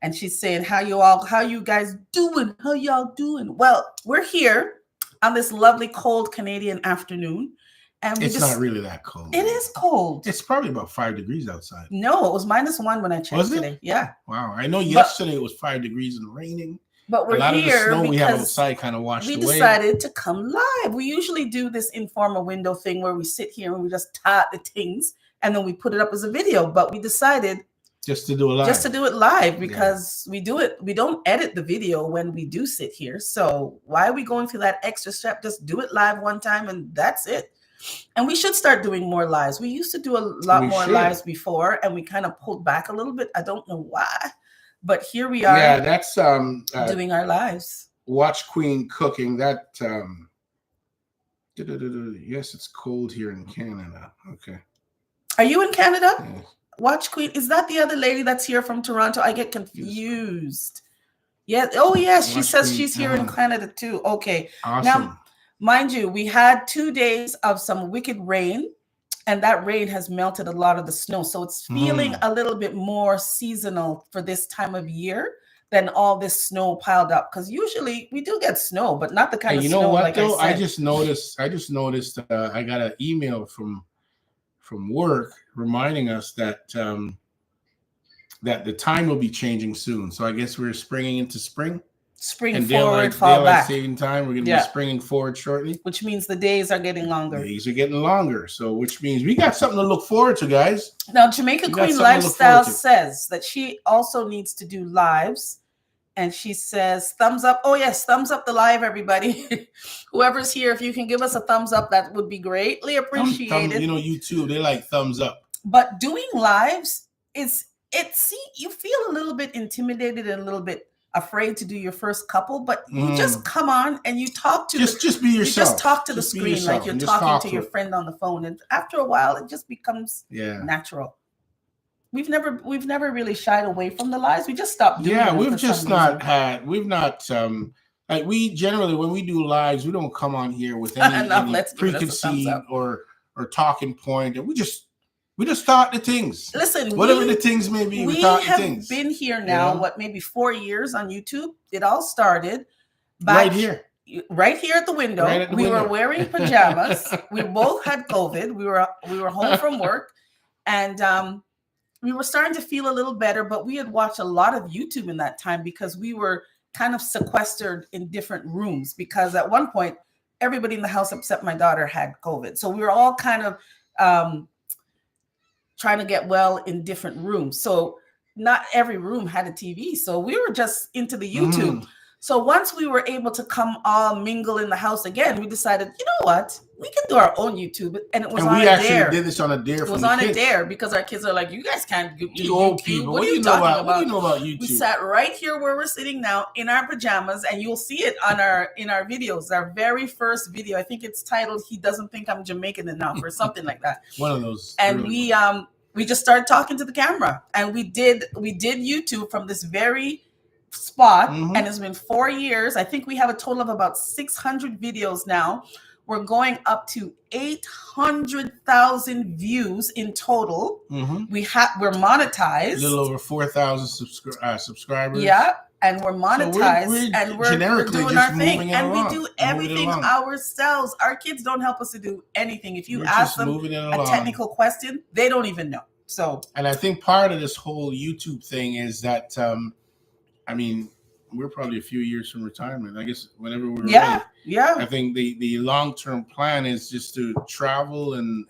And she's saying, how you guys doing? How y'all doing? Well, we're here on this lovely cold Canadian afternoon. And it's not really that cold. It is cold. It's probably about 5 degrees outside. No, it was -1 when I checked today. Yeah. Wow. I know yesterday it was 5 degrees and raining. But a we're lot of the here snow we have because outside kind of washed we away. decided to come live. We usually do this informal window thing where we sit here and we just type the things and then we put it up as a video. But we decided Just to do it live. just to do it live because we don't edit the video when we do sit here. So why are we going through that extra step? Just do it live one time and that's it. And we should start doing more lives. We used to do a lot more lives before and we kind of pulled back a little bit. I don't know why, but here we are. Yeah, that's doing our lives. Watch Queen cooking. That yes, it's cold here in Canada. Okay. Are you in Canada? Yes. Watch Queen. Is that the other lady that's here from Toronto? I get confused. Yeah. Oh, yes. She says Queen. She's here in Canada too. Okay. Awesome. Now, mind you, we had 2 days of some wicked rain, and that rain has melted a lot of the snow. So it's feeling a little bit more seasonal for this time of year than all this snow piled up. Because usually we do get snow, but not the kind of snow. You know what, like though? I just noticed. I got an email from work reminding us that that the time will be changing soon. So I guess we're springing into spring. Spring and forward, fall back. Saving time. We're going to be springing forward shortly. Which means the days are getting longer. The days are getting longer. So which means we got something to look forward to, guys. Now, Jamaica Queen Lifestyle says that she also needs to do lives. And she says, thumbs up. Oh, yes, thumbs up the live, everybody. Whoever's here, if you can give us a thumbs up, that would be greatly appreciated. You know, YouTube, they like thumbs up. But doing lives you feel a little bit intimidated and a little bit afraid to do your first couple, but you just come on and you talk to just be yourself. You just talk to the screen like you're talking to your friend on the phone, and after a while, it just becomes natural. We've never really shied away from the lies. We just stopped doing it. Like we generally when we do lives, we don't come on here with any preconceived or talking point, and we just thought the things. Listen, whatever the things may be, we thought the things. Been here now, maybe 4 years on YouTube. It all started back right here at the window. We were wearing pajamas. We both had COVID. We were home from work, and we were starting to feel a little better. But we had watched a lot of YouTube in that time because we were kind of sequestered in different rooms. Because at one point, everybody in the house except my daughter had COVID, so we were all kind of trying to get well in different rooms. So not every room had a TV. So we were just into the YouTube. So once we were able to come all mingle in the house again, we decided, you know what? We can do our own YouTube. And it was on a dare. We actually did this on a dare. It was on a dare because our kids are like, you guys can't do you old people. What do you know about? What do you know about YouTube? We sat right here where we're sitting now in our pajamas, and you'll see it on in our videos. Our very first video, I think it's titled "He Doesn't Think I'm Jamaican Enough" or something like that. One of those. And we just started talking to the camera, and we did YouTube from this very spot, and it's been 4 years. I think we have a total of about 600 videos now. We're going up to 800,000 views in total. We're monetized. A little over 4,000 subscribers. Yeah, and we're monetized, and we're doing our thing, and we do everything ourselves. Our kids don't help us to do anything. If you ask them a technical question, they don't even know. So, and I think part of this whole YouTube thing is that, I mean, we're probably a few years from retirement. I guess whenever we're ready. I think the long-term plan is just to travel and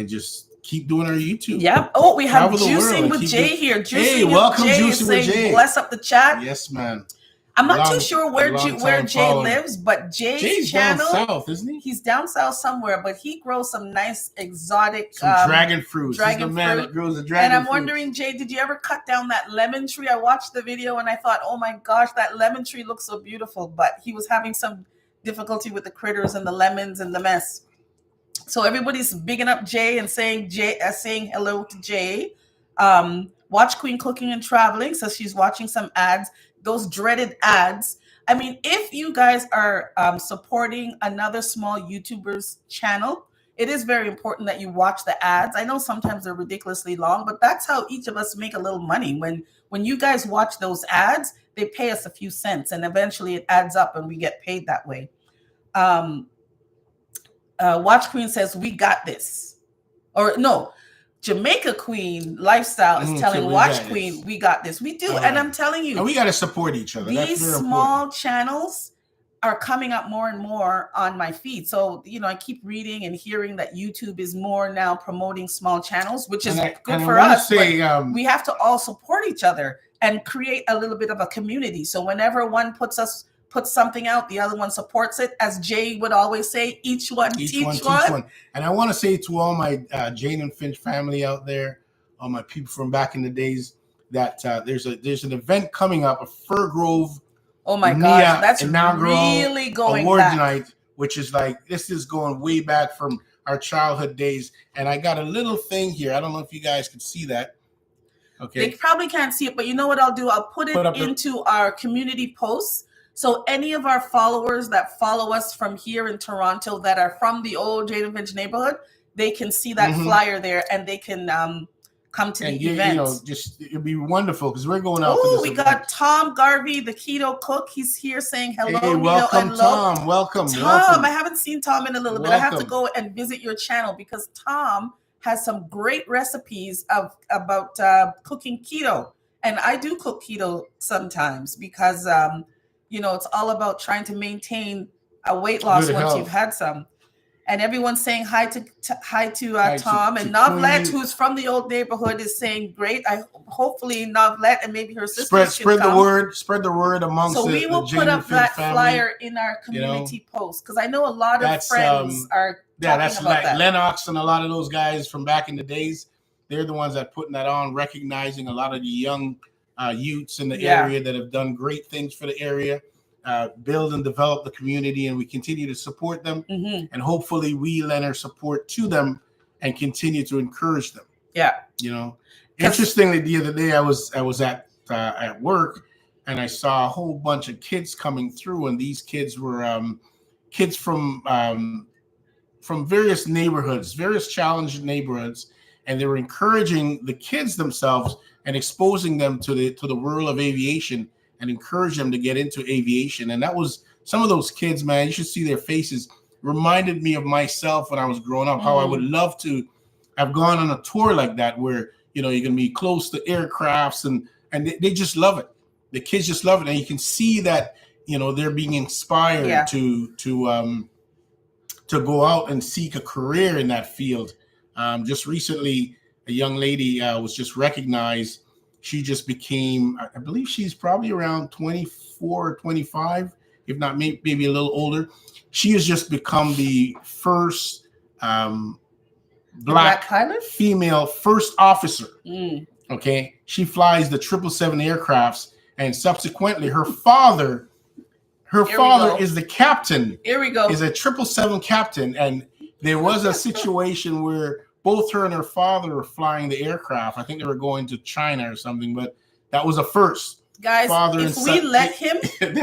just keep doing our YouTube. Yeah. Oh, we have Juicing with Jay here. Hey, welcome, Juicing with Jay. Bless up the chat. Yes, man. I'm not too sure where Jay lives, but Jay's channel, down south, isn't he? He's down south somewhere, but he grows some nice exotic dragon fruits. Dragon fruit. Man that grows the dragon and I'm wondering, Jay, did you ever cut down that lemon tree? I watched the video and I thought, oh my gosh, that lemon tree looks so beautiful, but he was having some difficulty with the critters and the lemons and the mess. So everybody's bigging up Jay and saying hello to Jay. Watch Queen Cooking and Traveling says she's watching some ads. Those dreaded ads. I mean, if you guys are supporting another small YouTuber's channel, it is very important that you watch the ads. I know sometimes they're ridiculously long, but that's how each of us make a little money. When you guys watch those ads, they pay us a few cents, and eventually it adds up and we get paid that way. Watch Queen says, we got this. Or no, Jamaica Queen Lifestyle is telling we Watch got Queen, this. we got this. We do. All And right. I'm telling you, And we got to support each other. That's these very small important. channels are coming up more and more on my feed. So, I keep reading and hearing that YouTube is more now promoting small channels, which is good for us. But we have to all support each other and create a little bit of a community. So whenever one puts something out, the other one supports it. As Jay would always say, each one teach one. And I want to say to all my Jane and Finch family out there, all my people from back in the days, that there's an event coming up, a Fir Grove. Oh my gosh, that's really going award back. Night, which is like, this is going way back from our childhood days. And I got a little thing here. I don't know if you guys can see that. Okay. They probably can't see it, but you know what I'll do? I'll put it into our community posts. So any of our followers that follow us from here in Toronto that are from the old Jane and Finch neighborhood, they can see that flyer there and they can come to the event. It'd be wonderful because we're going out. Oh, we got Tom Garvey, the keto cook. He's here saying hello. Hey, welcome, Nino, Tom. Welcome, Tom. I haven't seen Tom in a little bit. I have to go and visit your channel because Tom has some great recipes about cooking keto, and I do cook keto sometimes because it's all about trying to maintain a weight loss once you've had some. And everyone's saying hi to Tom, and Novlet, who's from the old neighborhood, is saying great. Hopefully Novlet and maybe her sister spread the word. Spread the word amongst. So we will put up that flyer in our community post because I know a lot of friends are. That's like Lennox and a lot of those guys from back in the days. They're the ones that putting that on, recognizing a lot of the young youths in the area that have done great things for the area. Build and develop the community, and we continue to support them, and hopefully we lend our support to them and continue to encourage them. Interestingly, the other day I was at work and I saw a whole bunch of kids coming through, and these kids were kids from various neighborhoods, various challenged neighborhoods, and they were encouraging the kids themselves and exposing them to the world of aviation and encourage them to get into aviation. And that was some of those kids, man, you should see their faces, reminded me of myself when I was growing up, how I would love to have gone on a tour like that where, you're going to be close to aircrafts and they just love it. The kids just love it. And you can see that, they're being inspired to go out and seek a career in that field. Just recently, a young lady was just recognized. She just became, I believe she's probably around 24 or 25, if not maybe a little older. She has just become the first black female first officer. Okay. She flies the 777 aircrafts, and subsequently her father is the captain. Here we go. Is a 777 captain. And there was a situation where both her and her father were flying the aircraft. I think they were going to China or something, but that was a first. Guys, if we let him,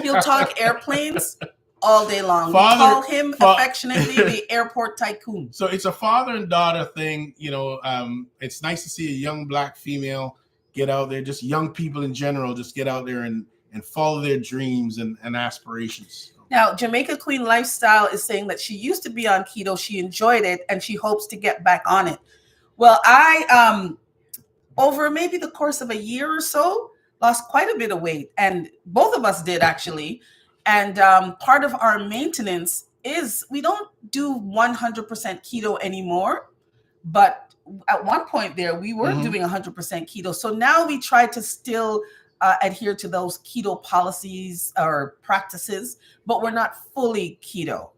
he'll talk airplanes all day long. We call him affectionately the airport tycoon. So it's a father and daughter thing. It's nice to see a young black female get out there, just young people in general, just get out there and follow their dreams and aspirations. Now, Jamaica Queen Lifestyle is saying that she used to be on keto. She enjoyed it and she hopes to get back on it. Well, I, over maybe the course of a year or so, lost quite a bit of weight. And both of us did, actually. And part of our maintenance is we don't do 100% keto anymore. But at one point there, we were doing 100% keto. So now we try to still adhere to those keto policies or practices, but we're not fully keto.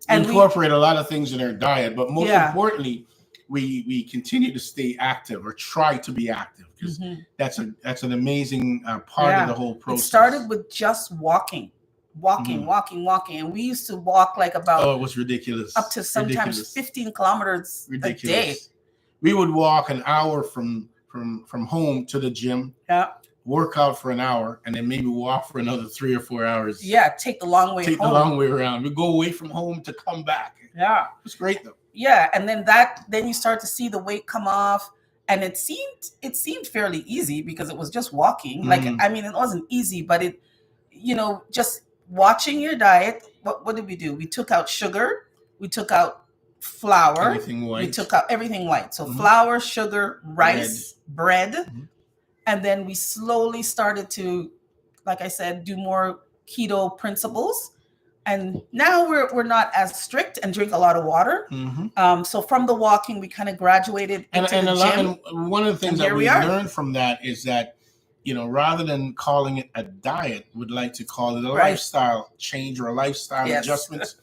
And we incorporate a lot of things in our diet, but most importantly, we continue to stay active or try to be active, because that's an amazing part of the whole process. It started with just walking, and we used to walk like about it was ridiculous, up to sometimes 15 kilometers a day. We would walk an hour from home to the gym. Work out for an hour, and then maybe walk for another 3 or 4 hours. Take the long way home. The long way around. We go away from home to come back. It's great though. And then you start to see the weight come off, and it seemed fairly easy because it was just walking. It wasn't easy, but it, just watching your diet. What did we do? We took out sugar, we took out flour. Everything white. We took out everything white. So flour, sugar, rice, bread. And then we slowly started to, like I said, do more keto principles. And now we're not as strict and drink a lot of water. So from the walking, we kind of graduated into the gym. And one of the things that we learned from that is that, you know, rather than calling it a diet, would like to call it a lifestyle change or a lifestyle adjustment,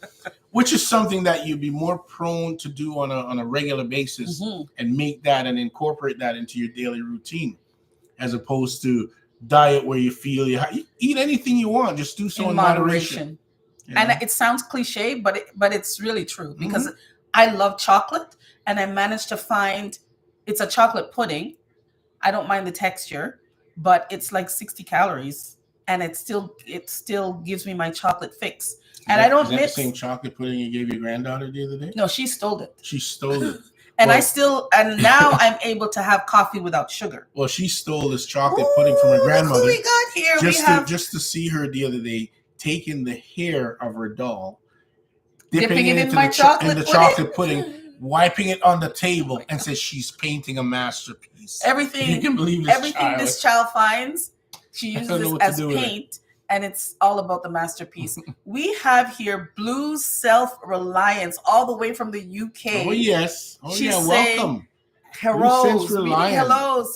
which is something that you'd be more prone to do on a regular basis and make that and incorporate that into your daily routine, as opposed to diet where you feel you eat anything you want, just do so in moderation. You know? And it sounds cliche, but it's really true, because I love chocolate, and I managed to find it's a chocolate pudding. I don't mind the texture, but it's like 60 calories, and it still gives me my chocolate fix. And I don't mix the same chocolate pudding you gave your granddaughter the other day. No, she stole it. She stole it. And now I'm able to have coffee without sugar. Well, she stole this chocolate pudding from her grandmother. Look who we got here. Just to see her the other day taking the hair of her doll, dipping it into the chocolate pudding, wiping it on the table, and says she's painting a masterpiece. Everything you can believe this child finds, she uses as paint, and it's all about the masterpiece. We have here Blue's self-reliance, all the way from the UK. Oh yes, She's welcome. Hellos,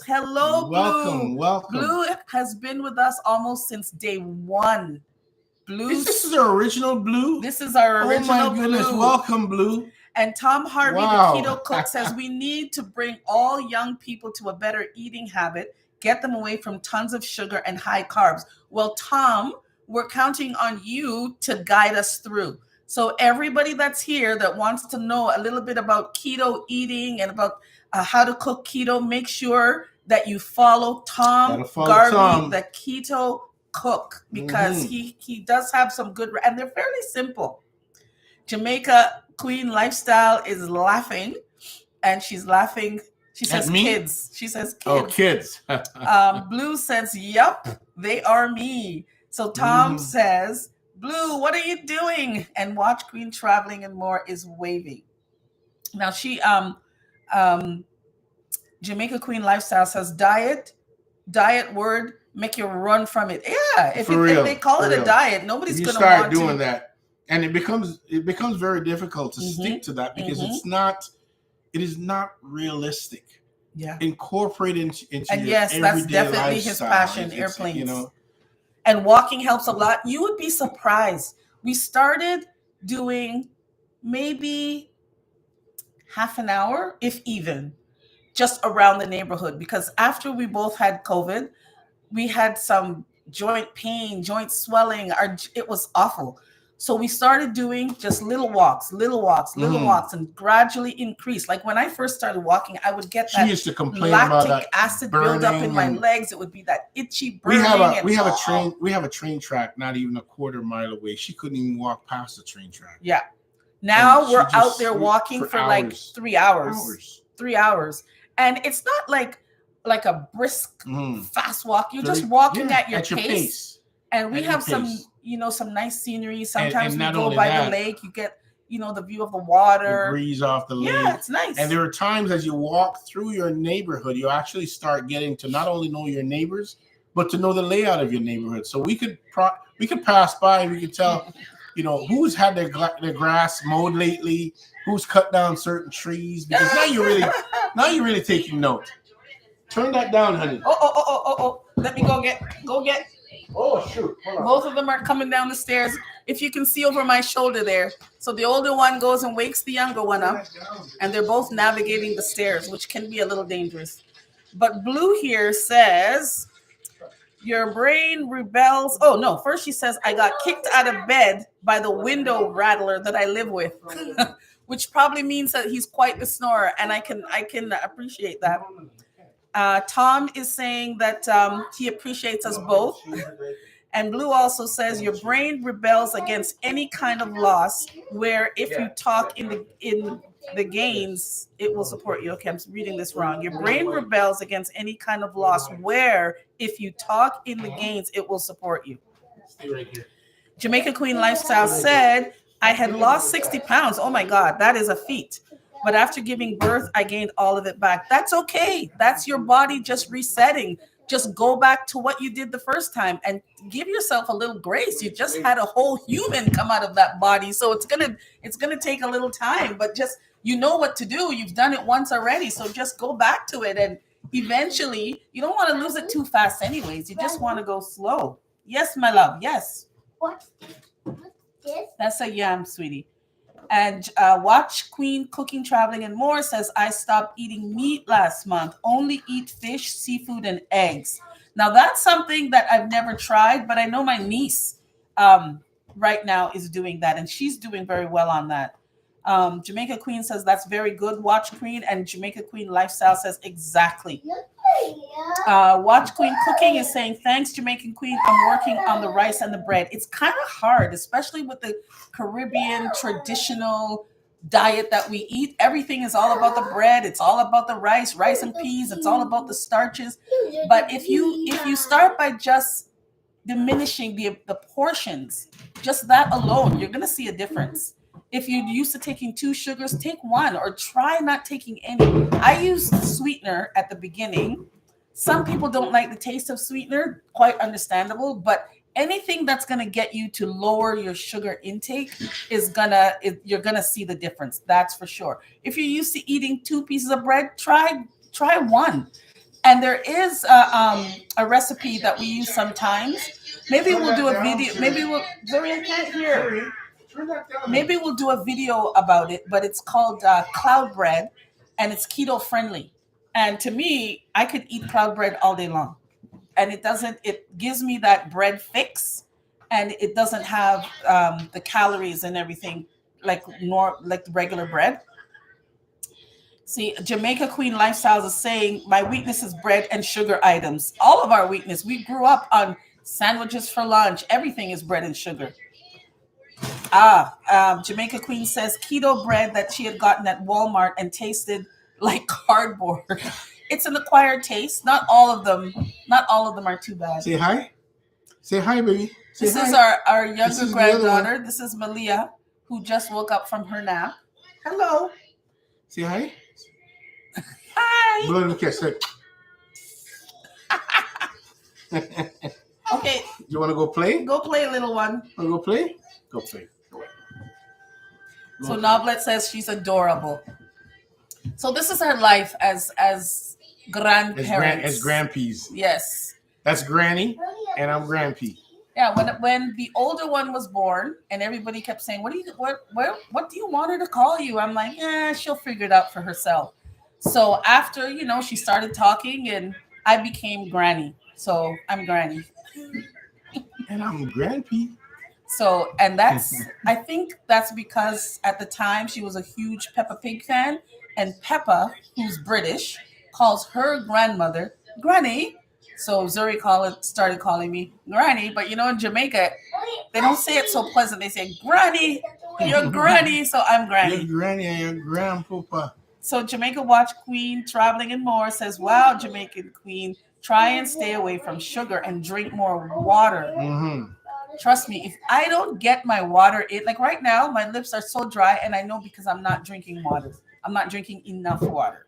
hello, welcome. Blue has been with us almost since day one. Blue. This is our original Blue. This is our original Oh my goodness! Blue. Welcome, Blue. And Tom Harvey, the keto cook, says we need to bring all young people to a better eating habit, get them away from tons of sugar and high carbs. Well, Tom, we're counting on you to guide us through. So everybody that's here that wants to know a little bit about keto eating and about how to cook keto, make sure that you follow Tom Garvey, the keto cook, because he does have some good, and they're fairly simple. Jamaica Queen Lifestyle is laughing, and she's laughing. She says kids. She says kids. Oh, kids. Blue says, yup, they are me. So Tom says, Blue, what are you doing? And Watch Queen Traveling and More is waving. Now she Jamaica Queen Lifestyle says diet word make you run from it. Yeah, if they call it a diet, nobody's going to want to doing that. And it becomes very difficult to stick to that, because it is not realistic. Yeah. Incorporate into and your yes, that's definitely lifestyle. His passion, airplanes. You know. And walking helps a lot. You would be surprised. We started doing maybe half an hour, if even, just around the neighborhood, because after we both had COVID, we had some joint pain, joint swelling. It was awful. So we started doing just little walks, and gradually increase. Like when I first started walking, I would get that used to complain lactic about that acid build up in my legs. It would be that itchy burning. We have a train track not even a quarter mile away. She couldn't even walk past the train track. Yeah. Now we're out there walking for like 3 hours. 3 hours. And it's not like a brisk, fast walk. You're just walking at your pace. And we have some nice scenery. Sometimes we go by the lake. You get, the view of the water. The breeze off the lake. Yeah, it's nice. And there are times as you walk through your neighborhood, you actually start getting to not only know your neighbors, but to know the layout of your neighborhood. So we could pass by and we could tell, who's had their grass mowed lately, who's cut down certain trees. Because now you're really taking note. Turn that down, honey. Oh. Let me go get. Oh, shoot. Hold on. Both of them are coming down the stairs. If you can see over my shoulder there. So the older one goes and wakes the younger one up. And they're both navigating the stairs, which can be a little dangerous. But Blue here says, your brain rebels. Oh, no. First she says, I got kicked out of bed by the window rattler that I live with. Which probably means that he's quite the snorer. And I can appreciate that. Tom is saying that he appreciates us both. And Blue also says your brain rebels against any kind of loss where if you talk in the gains, it will support you. Okay, I'm reading this wrong. Your brain rebels against any kind of loss where if you talk in the gains, it will support you. Stay right here. Jamaica Queen Lifestyle said, I had lost 60 pounds. Oh my God, that is a feat. But after giving birth, I gained all of it back. That's okay. That's your body just resetting. Just go back to what you did the first time and give yourself a little grace. You just had a whole human come out of that body. So it's gonna take a little time, but just you know what to do. You've done it once already. So just go back to it, and eventually you don't want to lose it too fast anyways. You just want to go slow. Yes, my love. Yes. What's this? That's a yam, sweetie. And Watch Queen Cooking, Traveling, and More says, I stopped eating meat last month. Only eat fish, seafood, and eggs. Now, that's something that I've never tried, but I know my niece right now is doing that, and she's doing very well on that. Jamaica Queen says, that's very good, Watch Queen. And Jamaica Queen Lifestyle says, exactly. Watch Queen Cooking is saying, thanks, Jamaican Queen. I'm working on the rice and the bread. It's kind of hard, especially with the Caribbean traditional diet that we eat. Everything is all about the bread. It's all about the rice and peas. It's all about the starches. But if you start by just diminishing the portions, just that alone, you're going to see a difference. If you're used to taking 2 sugars, take 1 or try not taking any. I used sweetener at the beginning. Some people don't like the taste of sweetener, quite understandable, but anything that's going to get you to lower your sugar intake you're going to see the difference. That's for sure. If you're used to eating 2 pieces of bread, try 1. And there is a recipe that we use sometimes. Maybe we'll do a video. Maybe we'll. Zoe, I can't hear. Maybe we'll do a video about it, but it's called cloud bread, and it's keto friendly. And to me, I could eat cloud bread all day long, and it gives me that bread fix, and it doesn't have the calories and everything like the regular bread. See, Jamaica Queen Lifestyles is saying, my weakness is bread and sugar items. All of our weakness. We grew up on sandwiches for lunch. Everything is bread and sugar. Jamaica Queen says keto bread that she had gotten at Walmart and tasted like cardboard. It's an acquired taste. Not all of them are too bad. Say hi. Say hi, baby. This is our younger granddaughter. This is Malia, who just woke up from her nap. Hello. Say hi. Hi. Blow in the kiss. Okay. You want to go play? Go play, little one. Want to go play? Go play. Go away. So Noblet says she's adorable. So this is her life as grandparents. As grandpeas. Yes. That's Granny, and I'm Grandpea. Yeah, when the older one was born, and everybody kept saying, "What do you want her to call you?" I'm like, "Yeah, she'll figure it out for herself." So after she started talking, and I became Granny. So I'm Granny. And I'm Grandpea. So, and I think that's because at the time she was a huge Peppa Pig fan, and Peppa, who's British, calls her grandmother Granny. So Zuri started calling me Granny, but in Jamaica, they don't say it so pleasant. They say Granny, you're Granny, so I'm Granny. You're Granny and you're Grandpapa. So Jamaica Watch Queen Traveling and More says, wow, Jamaican Queen, try and stay away from sugar and drink more water. Mm-hmm. Trust me, if I don't get my water in, like right now, my lips are so dry, and I know because I'm not drinking water. I'm not drinking enough water.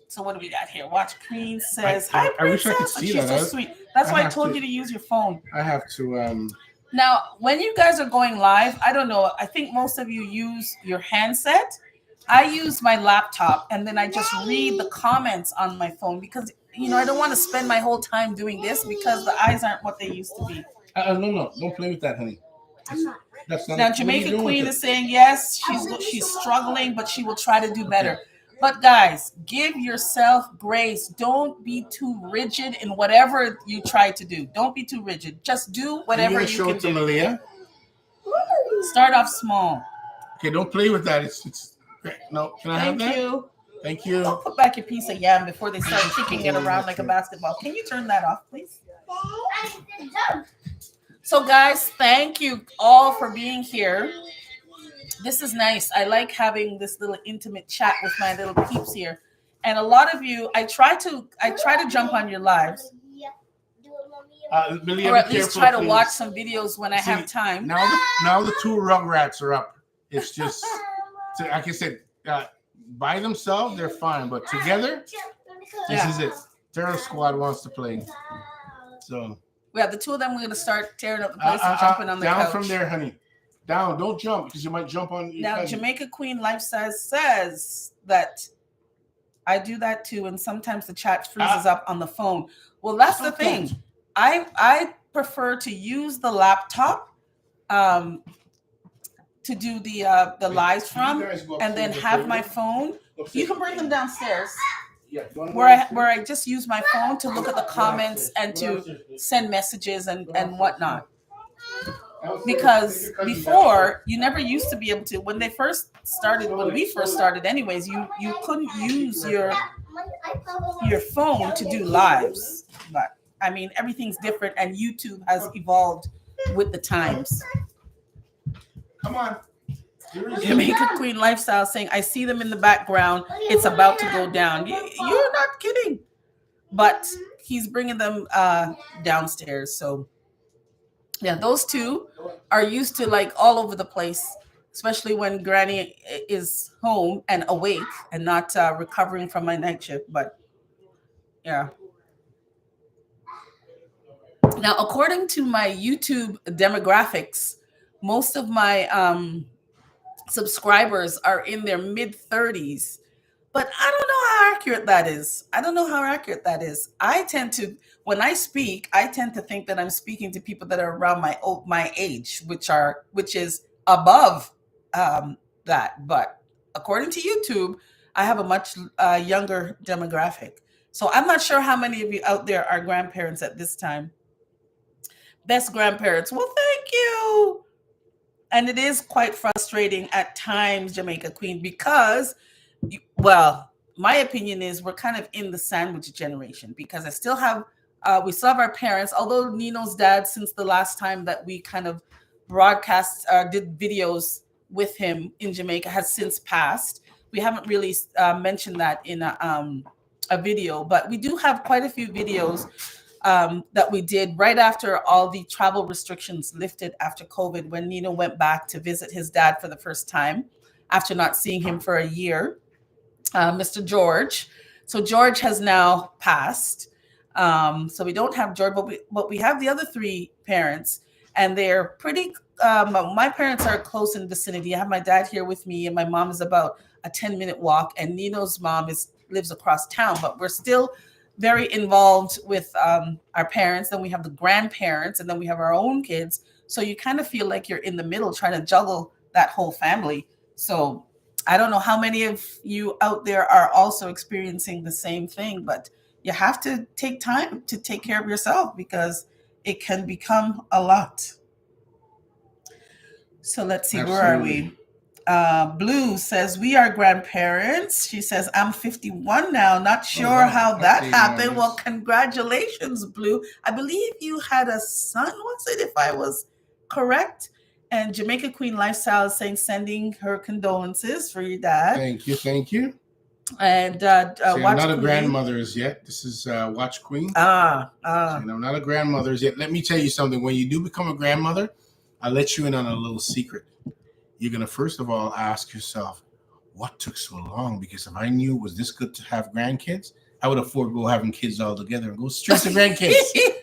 So what do we got here? Watch Queen says, hi, Princess. I wish I could see she's that. so sweet. That's why I told you to use your phone. I have to. Now, when you guys are going live, I don't know. I think most of you use your handset. I use my laptop, and then I just read the comments on my phone because, I don't want to spend my whole time doing this because the eyes aren't what they used to be. No. Don't play with that, honey. That's not now, Jamaican Queen is saying, yes, she's struggling, but she will try to do better. But guys, give yourself grace. Don't be too rigid in whatever you try to do. Don't be too rigid. Just do whatever you show can it to do. Malia? Start off small. Okay, don't play with that. It's no. Can I have that? Thank you. Thank you. Don't put back your piece of yam before they start kicking it around like a basketball. Can you turn that off, please? So, guys, thank you all for being here. This is nice. I like having this little intimate chat with my little peeps here. And a lot of you, I try to jump on your lives. Millie, or be at least careful, try to please. watch some videos when I See, have time. Now the two rugrats are up. It's just, like I said, by themselves they're fine, but together, this is it. Terror Squad wants to play. So Yeah, the two of them, we're gonna start tearing up the place and jumping on the down couch. from there, honey. Down. Don't jump because you might jump on your Now, cousin. Jamaica Queen Lifestyle says that I do that too, and sometimes the chat freezes up on the phone. Well, that's the thing. I prefer to use the laptop to do the lives from, and then have my phone. You can bring them downstairs. Where I just use my phone to look at the comments and to send messages and whatnot. Because before, you never used to be able to, when we first started anyways, you couldn't use your phone to do lives. But I mean, everything's different, and YouTube has evolved with the times. Come on. Jamaica Queen Lifestyle saying, I see them in the background. It's about to go down. You're not kidding. But he's bringing them downstairs. So yeah, those two are used to like all over the place, especially when Granny is home and awake and not recovering from my night shift. But yeah. Now, according to my YouTube demographics, most of my subscribers are in their mid 30s, but I don't know how accurate that is. I tend to, when I speak, I tend to think that I'm speaking to people that are around my age, which is above that. But according to YouTube, I have a much younger demographic. So I'm not sure how many of you out there are grandparents at this time. Best grandparents. Well, thank you. And it is quite frustrating at times, Jamaica Queen, because, my opinion is we're kind of in the sandwich generation, because we still have our parents, although Nino's dad, since the last time that we kind of did videos with him in Jamaica, has since passed. We haven't really mentioned that in a video, but we do have quite a few videos that we did right after all the travel restrictions lifted after COVID, when Nino went back to visit his dad for the first time after not seeing him for a year, Mr. George. So George has now passed. So we don't have George, but we have the other three parents, and they're pretty, my parents are close in vicinity. I have my dad here with me, and my mom is about a 10-minute walk, and Nino's mom lives across town, but we're still very involved with our parents. Then we have the grandparents, and then we have our own kids. So you kind of feel like you're in the middle trying to juggle that whole family. So I don't know how many of you out there are also experiencing the same thing, but you have to take time to take care of yourself, because it can become a lot. So let's see, Absolutely. Where are we? Blue says, we are grandparents. She says, I'm 51 now. Not sure how that happened. Nice. Well, congratulations, Blue. I believe you had a son, was it, if I was correct? And Jamaica Queen Lifestyle is saying, sending her condolences for your dad. Thank you. And I'm not a grandmother as yet. This is Watch Queen. And I'm not a grandmother as yet. Let me tell you something. When you do become a grandmother, I'll let you in on a little secret. You're going to first of all ask yourself, what took so long? Because if I knew it was this good to have grandkids, I would afford to go having kids all together and go straight to grandkids.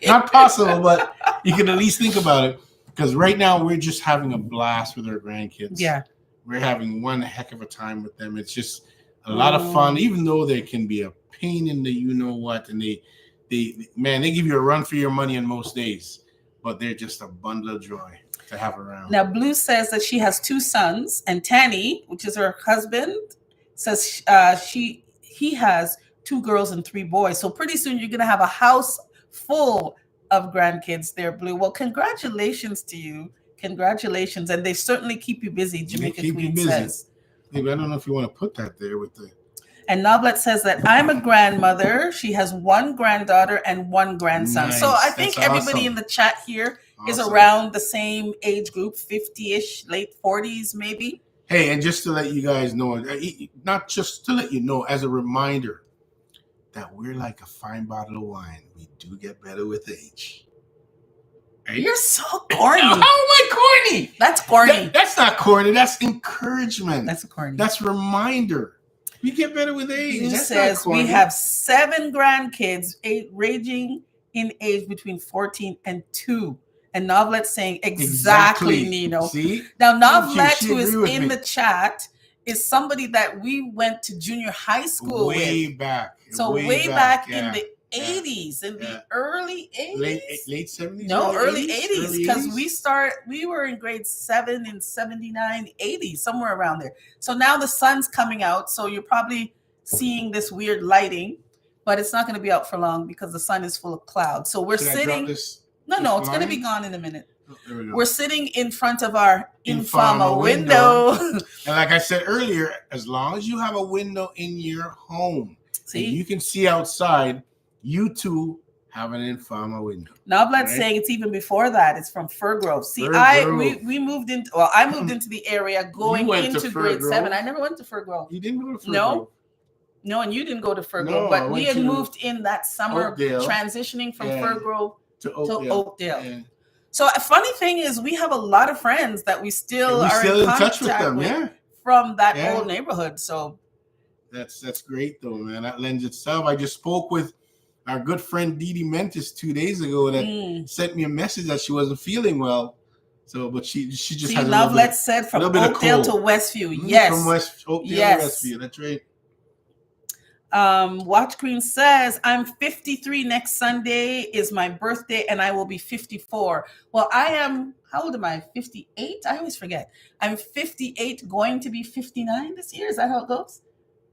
Not possible, but you can at least think about it. Because right now we're just having a blast with our grandkids. Yeah. We're having one heck of a time with them. It's just a lot of fun, even though they can be a pain in the you-know-what. And they give you a run for your money on most days. But they're just a bundle of joy to have around. Now, Blue says that she has two sons, and Tanny, which is her husband, says he has two girls and three boys. So pretty soon you're going to have a house full of grandkids there, Blue. Well, congratulations to you. Congratulations. And they certainly keep you busy, Jamaica Queen says. Maybe I don't know if you want to put that there with the... And Noblet says that I'm a grandmother. She has one granddaughter and one grandson. Nice. So I think everybody in the chat here is around the same age group, 50-ish, late 40s maybe. Hey, and just to let you guys know, not just to let you know, as a reminder that we're like a fine bottle of wine. We do get better with age. Right? You're so corny. How am I corny? That's corny. That's not corny. That's encouragement. That's corny. That's reminder. We get better with age. Who That's says not corny. we have 7 grandkids, 8 ranging in age between 14 and 2. And Novlet saying exactly, Nino. See? Now Novlet, She who is agree with in me. the chat, is somebody that we went to junior high school way with. back. So way back yeah. in the 80s, in the early 80s. Late 70s? No, early 80s, because we were in grade 7 in 79, 80, somewhere around there. So now the sun's coming out, so you're probably seeing this weird lighting, but it's not going to be out for long because the sun is full of clouds. So we're sitting. No, it's going to be gone in a minute. Oh, there we go. We're sitting in front of our Infama window. And like I said earlier, as long as you have a window in your home, see, you can see outside, you too have an Infama window. Novlet's saying it's even before that. It's from Fir Grove. See, we moved into, I moved into the area going into grade 7. I never went to Fir Grove. You didn't go to Fir Grove? No, and you didn't go to Fir Grove, but we had moved in that summer, Oakdale. Transitioning from Fir Grove to Oakdale. Yeah. So a funny thing is we have a lot of friends that we still are in touch with them, from that old neighborhood. So that's great though, man. That lends itself. I just spoke with our good friend Dee Dee Mentis 2 days ago that sent me a message that she wasn't feeling well. So, but she just has Novlet said from Oakdale to Westview. Yes. From Oakdale to Westview. That's right. Watch Queen says, I'm 53 next Sunday is my birthday and I will be 54. Well, I am, how old am I? 58? I always forget. I'm 58 going to be 59 this year. Is that how it goes?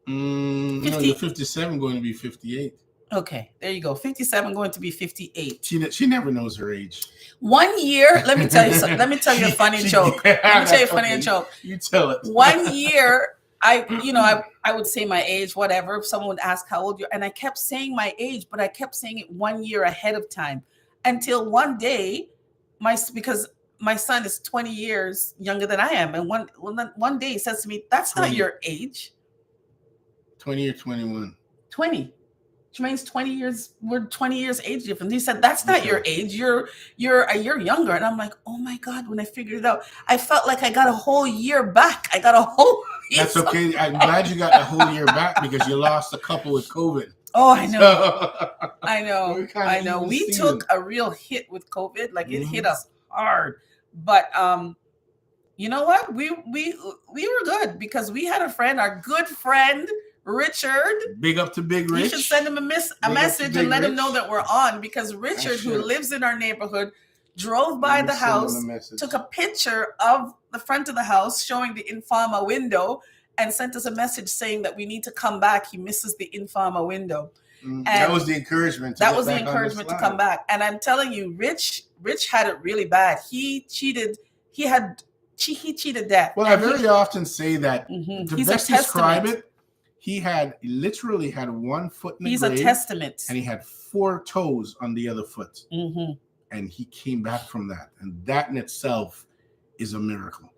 No, you're 57 going to be 58. Okay, there you go. 57 going to be 58. She never knows her age. 1 year, let me tell you something. Let me tell you a funny joke. Let me tell you a funny joke. You tell it. 1 year, I would say my age, whatever. If someone would ask how old you're, and I kept saying my age, but I kept saying it 1 year ahead of time until one day, because my son is 20 years younger than I am, and one day he says to me, "That's 20. Not your age." 20 or 21? 20. Jermaine's 20 years. We're 20 years age difference. He said, "That's not your age. You're a year younger." And I'm like, "Oh my God!" When I figured it out, I felt like I got a whole year back. I got a whole. That's okay. I'm glad you got the whole year back because you lost a couple with COVID. Oh, I know. I know. We took a real hit with COVID. Like it hit us hard. But you know what? We were good because we had a friend, our good friend Richard. Big up to Big Rich. You should send him a message and let him know that we're on, because Richard, who lives in our neighborhood, drove by the house, took a picture of the front of the house showing the Infama window, and sent us a message saying that we need to come back. He misses the Infama window. And that was the encouragement. That was the encouragement to come back. And I'm telling you, Rich had it really bad. He cheated. He cheated death. Well, I very often say that to best describe it, he literally had 1 foot in the grave. He's a testament. And he had 4 toes on the other foot. And he came back from that. And that in itself is a miracle.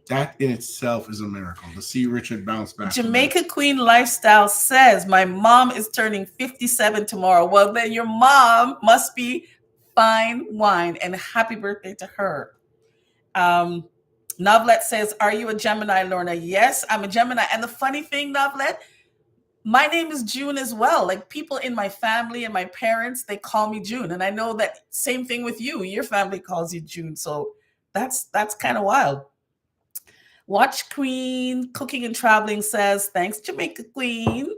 That in itself is a miracle to see Richard bounce back. Jamaica Queen Lifestyle says, my mom is turning 57 tomorrow. Well, then your mom must be fine wine, and happy birthday to her. Novlet says, are you a Gemini, Lorna? Yes, I'm a Gemini. And the funny thing, Novlet, my name is June as well. Like people in my family and my parents, they call me June. And I know that same thing with you. Your family calls you June. So that's kind of wild. Watch Queen Cooking and Traveling says, thanks, Jamaica Queen.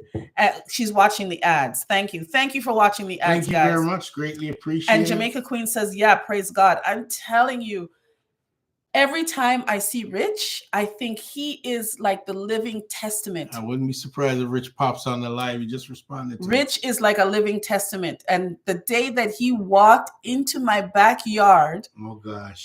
She's watching the ads. Thank you. Thank you for watching the ads, guys. Thank you very much. Greatly appreciate it. And Jamaica Queen says, yeah, praise God. I'm telling you, every time I see Rich, I think he is like the living testament. I wouldn't be surprised if Rich pops on the live. He just responded to Rich is like a living testament. And the day that he walked into my backyard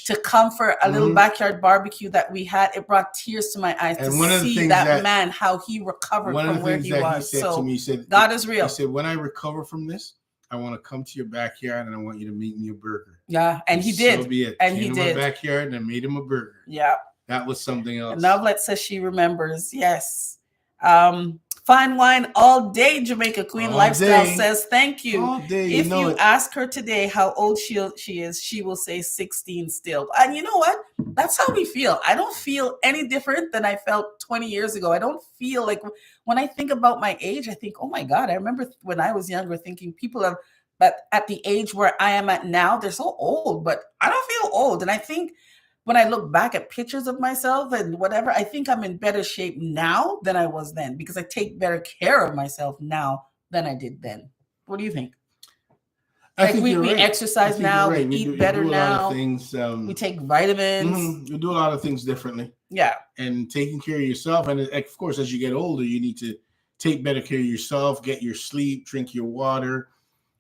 to come for a little backyard barbecue that we had, it brought tears to my eyes to see that man, how he recovered from where he was. He said to me, he said, God is real. He said, when I recover from this, I want to come to your backyard and I want you to make me a burger. Yeah, and he did. So be it. And he did. My backyard and I made him a burger. Yeah. That was something else. And Novlet says she remembers. Yes. Fine wine all day, Jamaica Queen All Lifestyle day. says thank you. All day, If know you it. ask her today how old she is, she will say 16 still. And you know what? That's how we feel. I don't feel any different than I felt 20 years ago. I don't feel like when I think about my age, I think, oh my God, I remember when I was younger thinking people are but at the age where I am at now, they're so old, but I don't feel old. And I think when I look back at pictures of myself and whatever, I think I'm in better shape now than I was then because I take better care of myself now than I did then. What do you think? I think we, you're we right. exercise now, we eat better do a now, lot of things. we take vitamins. You do a lot of things differently. Yeah. And taking care of yourself. And of course, as you get older, you need to take better care of yourself, get your sleep, drink your water.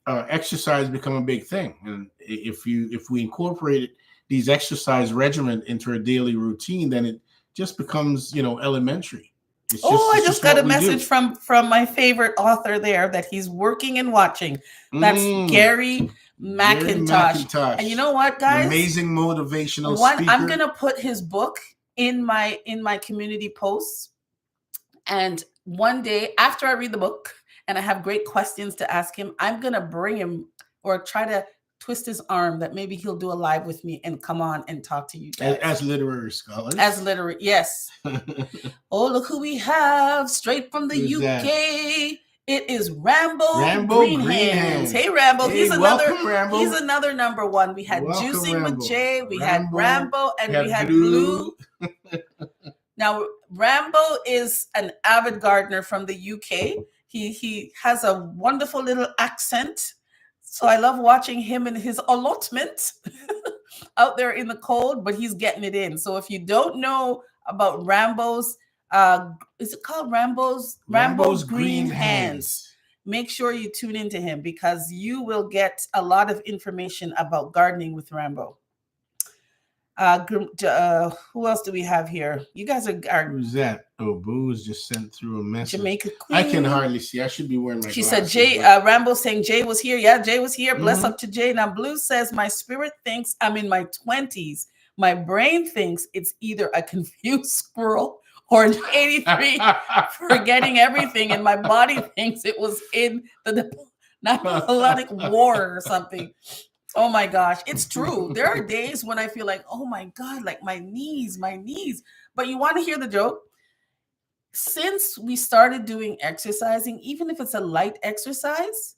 Exercise become a big thing. And if we incorporated these exercise regimen into a daily routine, then it just becomes, elementary. I just got a message from my favorite author there that he's working and watching. That's Gary McIntosh. And you know what, guys? Amazing motivational speaker. I'm gonna put his book in my community posts. And one day after I read the book and I have great questions to ask him, I'm gonna bring him or try to twist his arm that maybe he'll do a live with me and come on and talk to you guys. As literary scholars. Yes. Oh, look who we have straight from the UK. That? It is Rambo Green Hands. Hey, Rambo. Hey, Rambo. He's another number one. We had Juicing with Jay. We had Rambo, and we had Blue. Now, Rambo is an avid gardener from the UK. He has a wonderful little accent. So I love watching him in his allotment out there in the cold, but he's getting it in. So if you don't know about Rambo's, is it called Rambo's Green Hands? Make sure you tune into him because you will get a lot of information about gardening with Rambo. Who else do we have here? You guys are who's that? Oh, Boo's just sent through a message. Jamaica Queen. I can hardly see. I should be wearing my She glasses, said Rambo saying Jay was here. Yeah, Jay was here. Bless up to Jay. Now Blue says my spirit thinks I'm in my 20s. My brain thinks it's either a confused squirrel or an 83 forgetting everything, and my body thinks it was in the Napoleonic War or something. Oh my gosh, it's true. There are days when I feel like, oh my God, like my knees. But you want to hear the joke? Since we started doing exercising, even if it's a light exercise,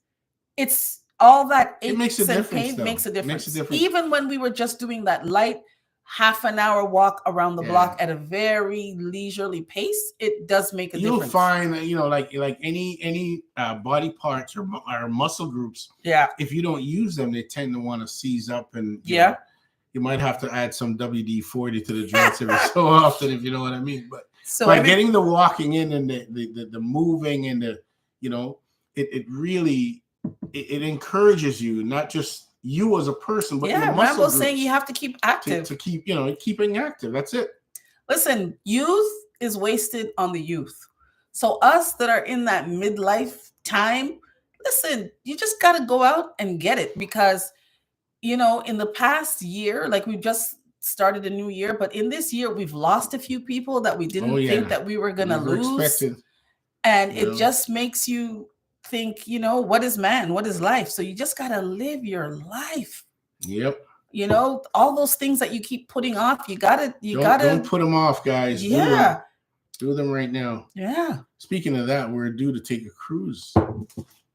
it's all that aches and pain makes a difference. Even when we were just doing that light half an hour walk around the block at a very leisurely pace, it does make a difference. You'll find that, like any body parts or muscle groups, if you don't use them, they tend to want to seize up, and you might have to add some WD-40 to the joints every so often, if you know what I mean. But by getting the walking in and the moving and it really encourages you, not just you as a person, but Rambo's saying you have to keep active to keep keeping active. That's it. Listen, youth is wasted on the youth. So us that are in that midlife time, listen, you just got to go out and get it because in the past year, like we just started a new year, but in this year we've lost a few people that we didn't think that we were going to lose. And it just makes you think, what is man? What is life? So you just got to live your life. Yep. All those things that you keep putting off, don't put them off, guys. Yeah. Do them right now. Yeah. Speaking of that, we're due to take a cruise.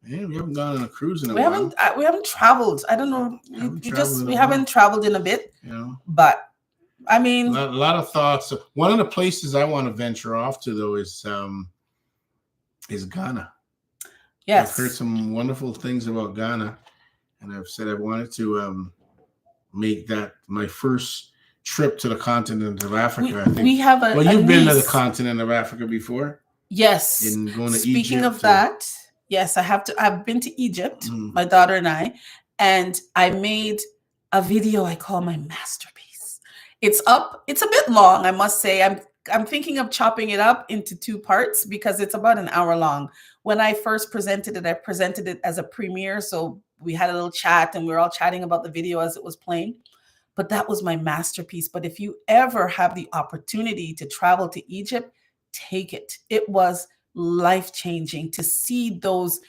Man, we haven't gone on a cruise in a while. We haven't traveled. I don't know. We haven't traveled in a bit. But I mean, a lot of thoughts. One of the places I want to venture off to though is Ghana. Yes. I've heard some wonderful things about Ghana, and I've said I wanted to make that my first trip to the continent of Africa. I think you've been to the continent of Africa before. Yes. In going to Speaking Egypt, of that, yes, I've been to Egypt, my daughter and I made a video I call my masterpiece. It's up. It's a bit long, I must say. I'm thinking of chopping it up into 2 parts because it's about an hour long. When I first presented it, I presented it as a premiere. So we had a little chat and we were all chatting about the video as it was playing. But that was my masterpiece. But if you ever have the opportunity to travel to Egypt, take it. It was life-changing to see those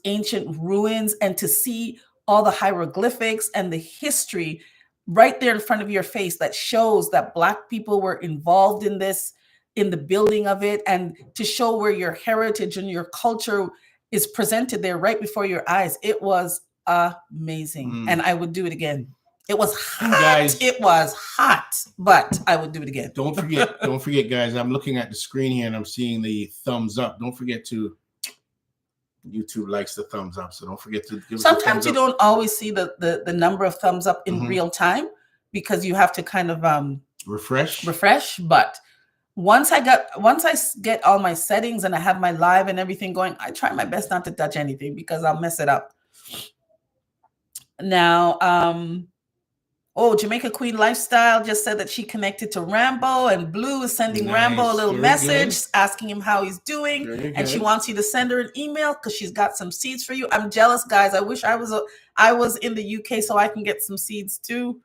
ancient ruins and to see all the hieroglyphics and the history right there in front of your face that shows that Black people were involved in this, in the building of it, and to show where your heritage and your culture is presented there right before your eyes. It was amazing. And I would do it again. It was hot. Guys, it was hot, but I would do it again. Don't forget, guys, I'm looking at the screen here and I'm seeing the thumbs up. Don't forget to, YouTube likes the thumbs up, so don't forget to give Sometimes you don't always see the number of thumbs up in real time because you have to kind of refresh. But once I get all my settings and I have my live and everything going, I try my best not to touch anything because I'll mess it up. Now, Jamaica Queen Lifestyle just said that she connected to Rambo, and Blue is sending Rambo a little message asking him how he's doing, and she wants you to send her an email because she's got some seeds for you. I'm jealous, guys. I wish I was in the UK so I can get some seeds too.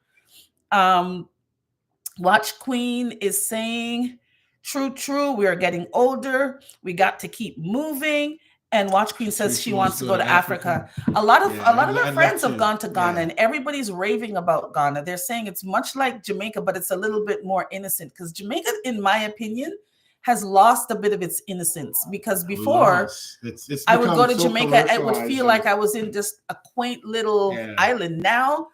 Watch Queen is saying, true. We are getting older. We got to keep moving. And Watch Queen says she wants to go to Africa. A lot of her friends have gone to Ghana, and everybody's raving about Ghana. They're saying it's much like Jamaica, but it's a little bit more innocent because Jamaica, in my opinion, has lost a bit of its innocence because before it's I would go to Jamaica, it would feel like I was in just a quaint little island. Now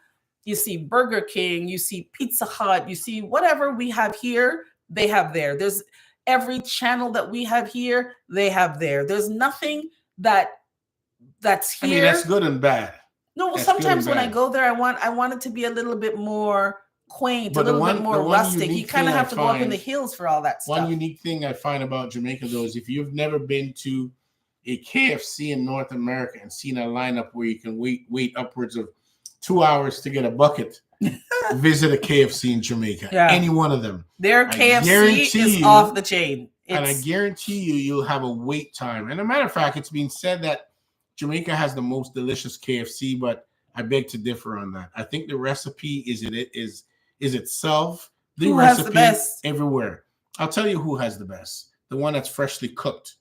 you see Burger King, you see Pizza Hut, you see whatever we have here, they have there. There's every channel that we have here, they have there. There's nothing that's here. I mean, that's good and bad. No, sometimes when I go there, I want it to be a little bit more quaint, but a little bit more rustic. You kind of have to go up in the hills for all that stuff. One unique thing I find about Jamaica, though, is if you've never been to a KFC in North America and seen a lineup where you can wait upwards of 2 hours to get a bucket, visit a KFC in Jamaica. Yeah. Any one of them. Their KFC is off the chain. And I guarantee you'll have a wait time. And a matter of fact, it's been said that Jamaica has the most delicious KFC, but I beg to differ on that. I think the recipe is itself the who recipe has the best? Everywhere. I'll tell you who has the best. The one that's freshly cooked.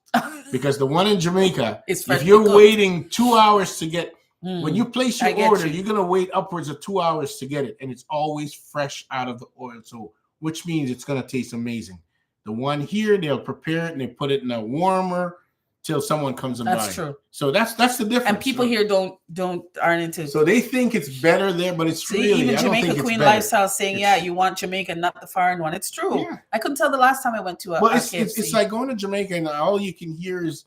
Because the one in Jamaica, if you're waiting 2 hours to get when you place your order, you're going to wait upwards of 2 hours to get it. And it's always fresh out of the oil. So, which means it's going to taste amazing. The one here, they'll prepare it and they put it in a warmer till someone comes and buys it. That's true. So that's the difference. And people here aren't into. So they think it's better there, but it's really, even Jamaica Queen Lifestyle saying, you want Jamaica, not the foreign one. It's true. Yeah. I couldn't tell the last time I went to a KFC. It's like going to Jamaica and all you can hear is,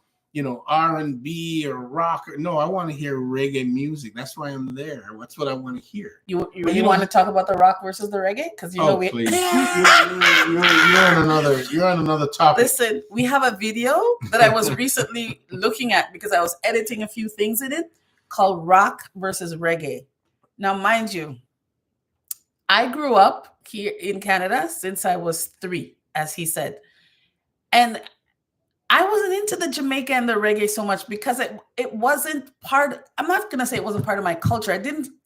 R&B or rock. No, I want to hear reggae music. That's why I'm there. That's what I want to hear. You want to talk about the rock versus the reggae? Because please. You're on another topic. Listen, we have a video that I was recently looking at because I was editing a few things in it called Rock versus Reggae. Now, mind you, I grew up here in Canada since I was 3, as he said. And I wasn't into the Jamaica and the reggae so much because it wasn't I'm not going to say it wasn't part of my culture.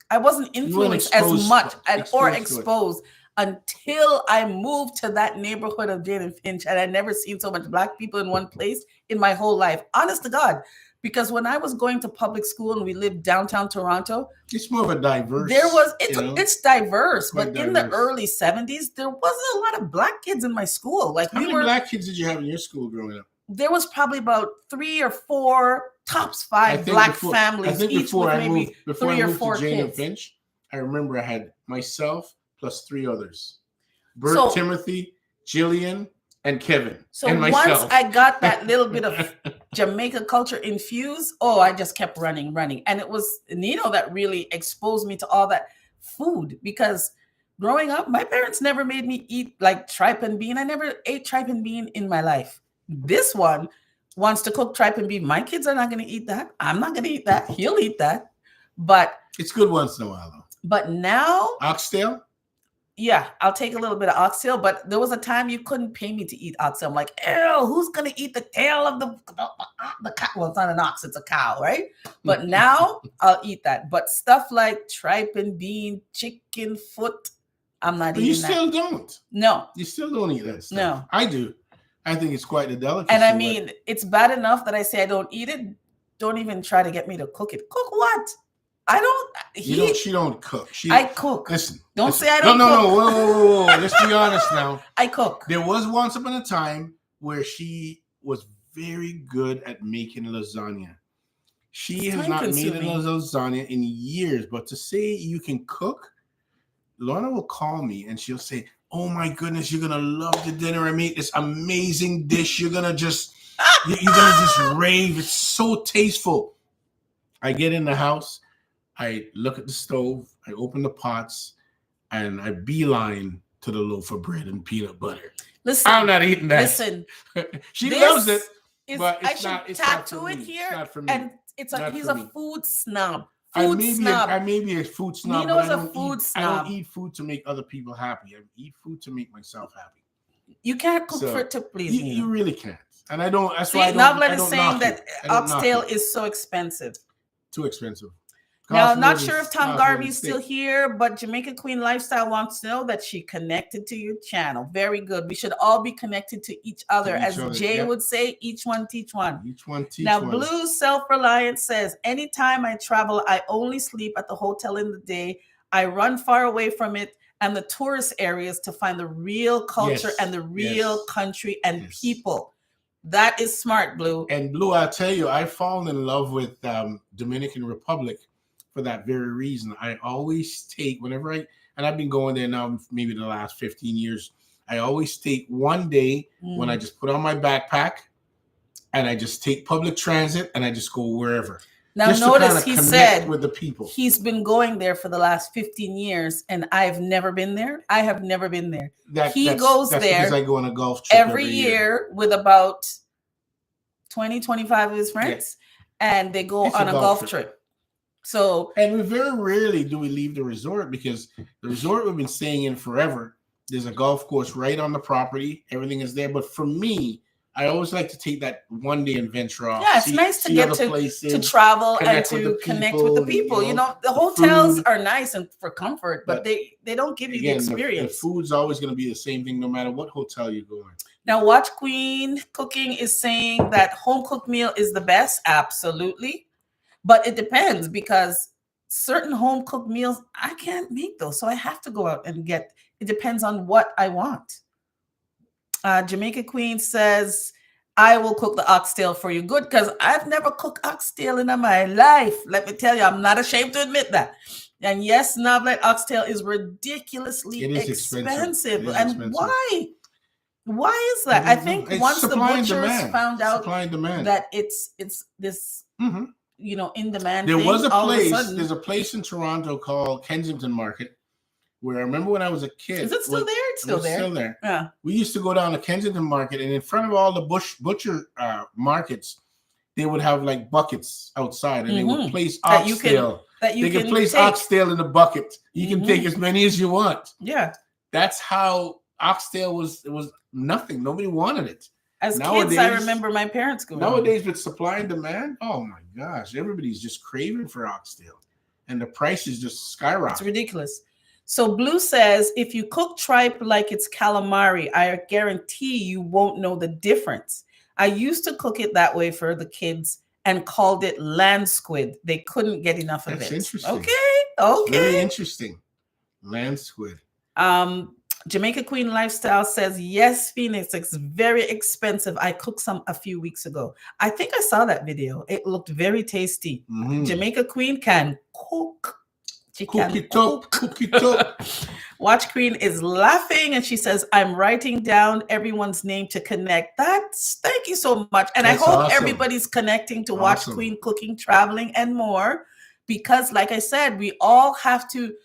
I wasn't influenced as much or exposed until I moved to that neighborhood of Jane and Finch. And I'd never seen so much Black people in one place in my whole life. Honest to God. Because when I was going to public school and we lived downtown Toronto, it's more of a diverse. It's diverse, but in the early 70s, there wasn't a lot of Black kids in my school. Like, how many Black kids did you have in your school growing up? There was probably about 3 or 4, tops 5 Black families, each with maybe 3 or 4 kids. Jane and Finch, I remember I had myself plus 3 others: Bert, Timothy, Jillian, and Kevin. So and once I got that little bit of Jamaica culture infused, I just kept running. And it was Nino that really exposed me to all that food because growing up, my parents never made me eat like tripe and bean. I never ate tripe and bean in my life. This one wants to cook tripe and bean. My kids are not going to eat that. I'm not going to eat that. He'll eat that. But it's good once in a while, though. But now, oxtail? Yeah, I'll take a little bit of oxtail. But there was a time you couldn't pay me to eat oxtail. I'm like, ew, who's going to eat the tail of the cow? Well, it's not an ox, it's a cow, right? But now I'll eat that. But stuff like tripe and bean, chicken foot, I'm not eating that. You still don't? No. You still don't eat that stuff? No. I do. I think it's quite a delicacy. And I mean, it's bad enough that I say I don't eat it. Don't even try to get me to cook it. Cook what? I don't. She don't cook. I cook. Listen. Don't say I don't cook. No. Whoa. Let's be honest now. I cook. There was once upon a time where she was very good at making lasagna. She has not made a lasagna in years, but to say you can cook, Lorna will call me and she'll say, "Oh my goodness, you're gonna love the dinner. I made this amazing dish. You're gonna just rave. It's so tasteful." I get in the house, I look at the stove, I open the pots, and I beeline to the loaf of bread and peanut butter. Listen, I'm not eating that. Listen, she loves it, but it's I not. should It's tattoo not for it me. here, it's not for me. and he's a food snob. I may be a food snob. Nino's but a food snob. I don't eat food to make other people happy. I eat food to make myself happy. You can't cook for it to please me. You really can't. And I don't. That's See, why I don't. Novlet is saying that oxtail is so expensive. Too expensive. Now, not sure if Tom Garvey is still here, but Jamaica Queen Lifestyle wants to know that she connected to your channel. Very good. We should all be connected to each other. As Jay would say, each one teach one. Each one teach one. Now, Blue Self-Reliant says, anytime I travel, I only sleep at the hotel in the day. I run far away from it and the tourist areas to find the real culture and the real country and people. That is smart, Blue. And Blue, I'll tell you, I fall in love with Dominican Republic for that very reason. I always take, whenever and I've been going there now maybe the last 15 years, I always take one day when I just put on my backpack and I just take public transit and I just go wherever. Now just notice he said with the people. He's been going there for the last 15 years and I've never been there. I have never been there. He goes there because I go on a golf trip every year with about 20, 25 of his friends and they go on a golf trip. So, and we very rarely do we leave the resort because the resort we've been staying in forever. There's a golf course right on the property. Everything is there. But for me, I always like to take that one day and venture off. Yeah, it's nice to get to travel and to connect with the people. You know, the hotels are nice and for comfort, but they don't give you the experience. The food's always going to be the same thing no matter what hotel you go in. Now, Watch Queen Cooking is saying that home cooked meal is the best. Absolutely. But it depends because certain home cooked meals, I can't make those. So I have to go out and get, it depends on what I want. Jamaica Queen says, I will cook the oxtail for you. Good, because I've never cooked oxtail in my life. Let me tell you, I'm not ashamed to admit that. And yes, Novlet oxtail is ridiculously expensive. And why? Why is that? I think once the butchers found out that it's this... you know, in demand. There was a place. There's a place in Toronto called Kensington Market, where I remember when I was a kid. Is it still there? It's still there. Still there. Yeah. We used to go down to Kensington Market, and in front of all the butcher markets, they would have like buckets outside, and they would place oxtail. They can place oxtail in the bucket. You can take as many as you want. Yeah. That's how oxtail was. It was nothing. Nobody wanted it. As kids, I remember my parents going. Nowadays, with supply and demand, oh my gosh, everybody's just craving for oxtail, and the prices just skyrocket. It's ridiculous. So Blue says, if you cook tripe like it's calamari, I guarantee you won't know the difference. I used to cook it that way for the kids and called it land squid. They couldn't get enough of it. That's interesting. Okay. Very interesting. Land squid. Jamaica Queen Lifestyle says, yes, Phoenix, it's very expensive. I cooked some a few weeks ago. I think I saw that video. It looked very tasty. Jamaica Queen can cook. She can cook it up. Watch Queen is laughing and she says, I'm writing down everyone's name to connect. Thank you so much. And I hope everybody's connecting to Watch Queen Cooking, Traveling, and more. Because like I said, we all have to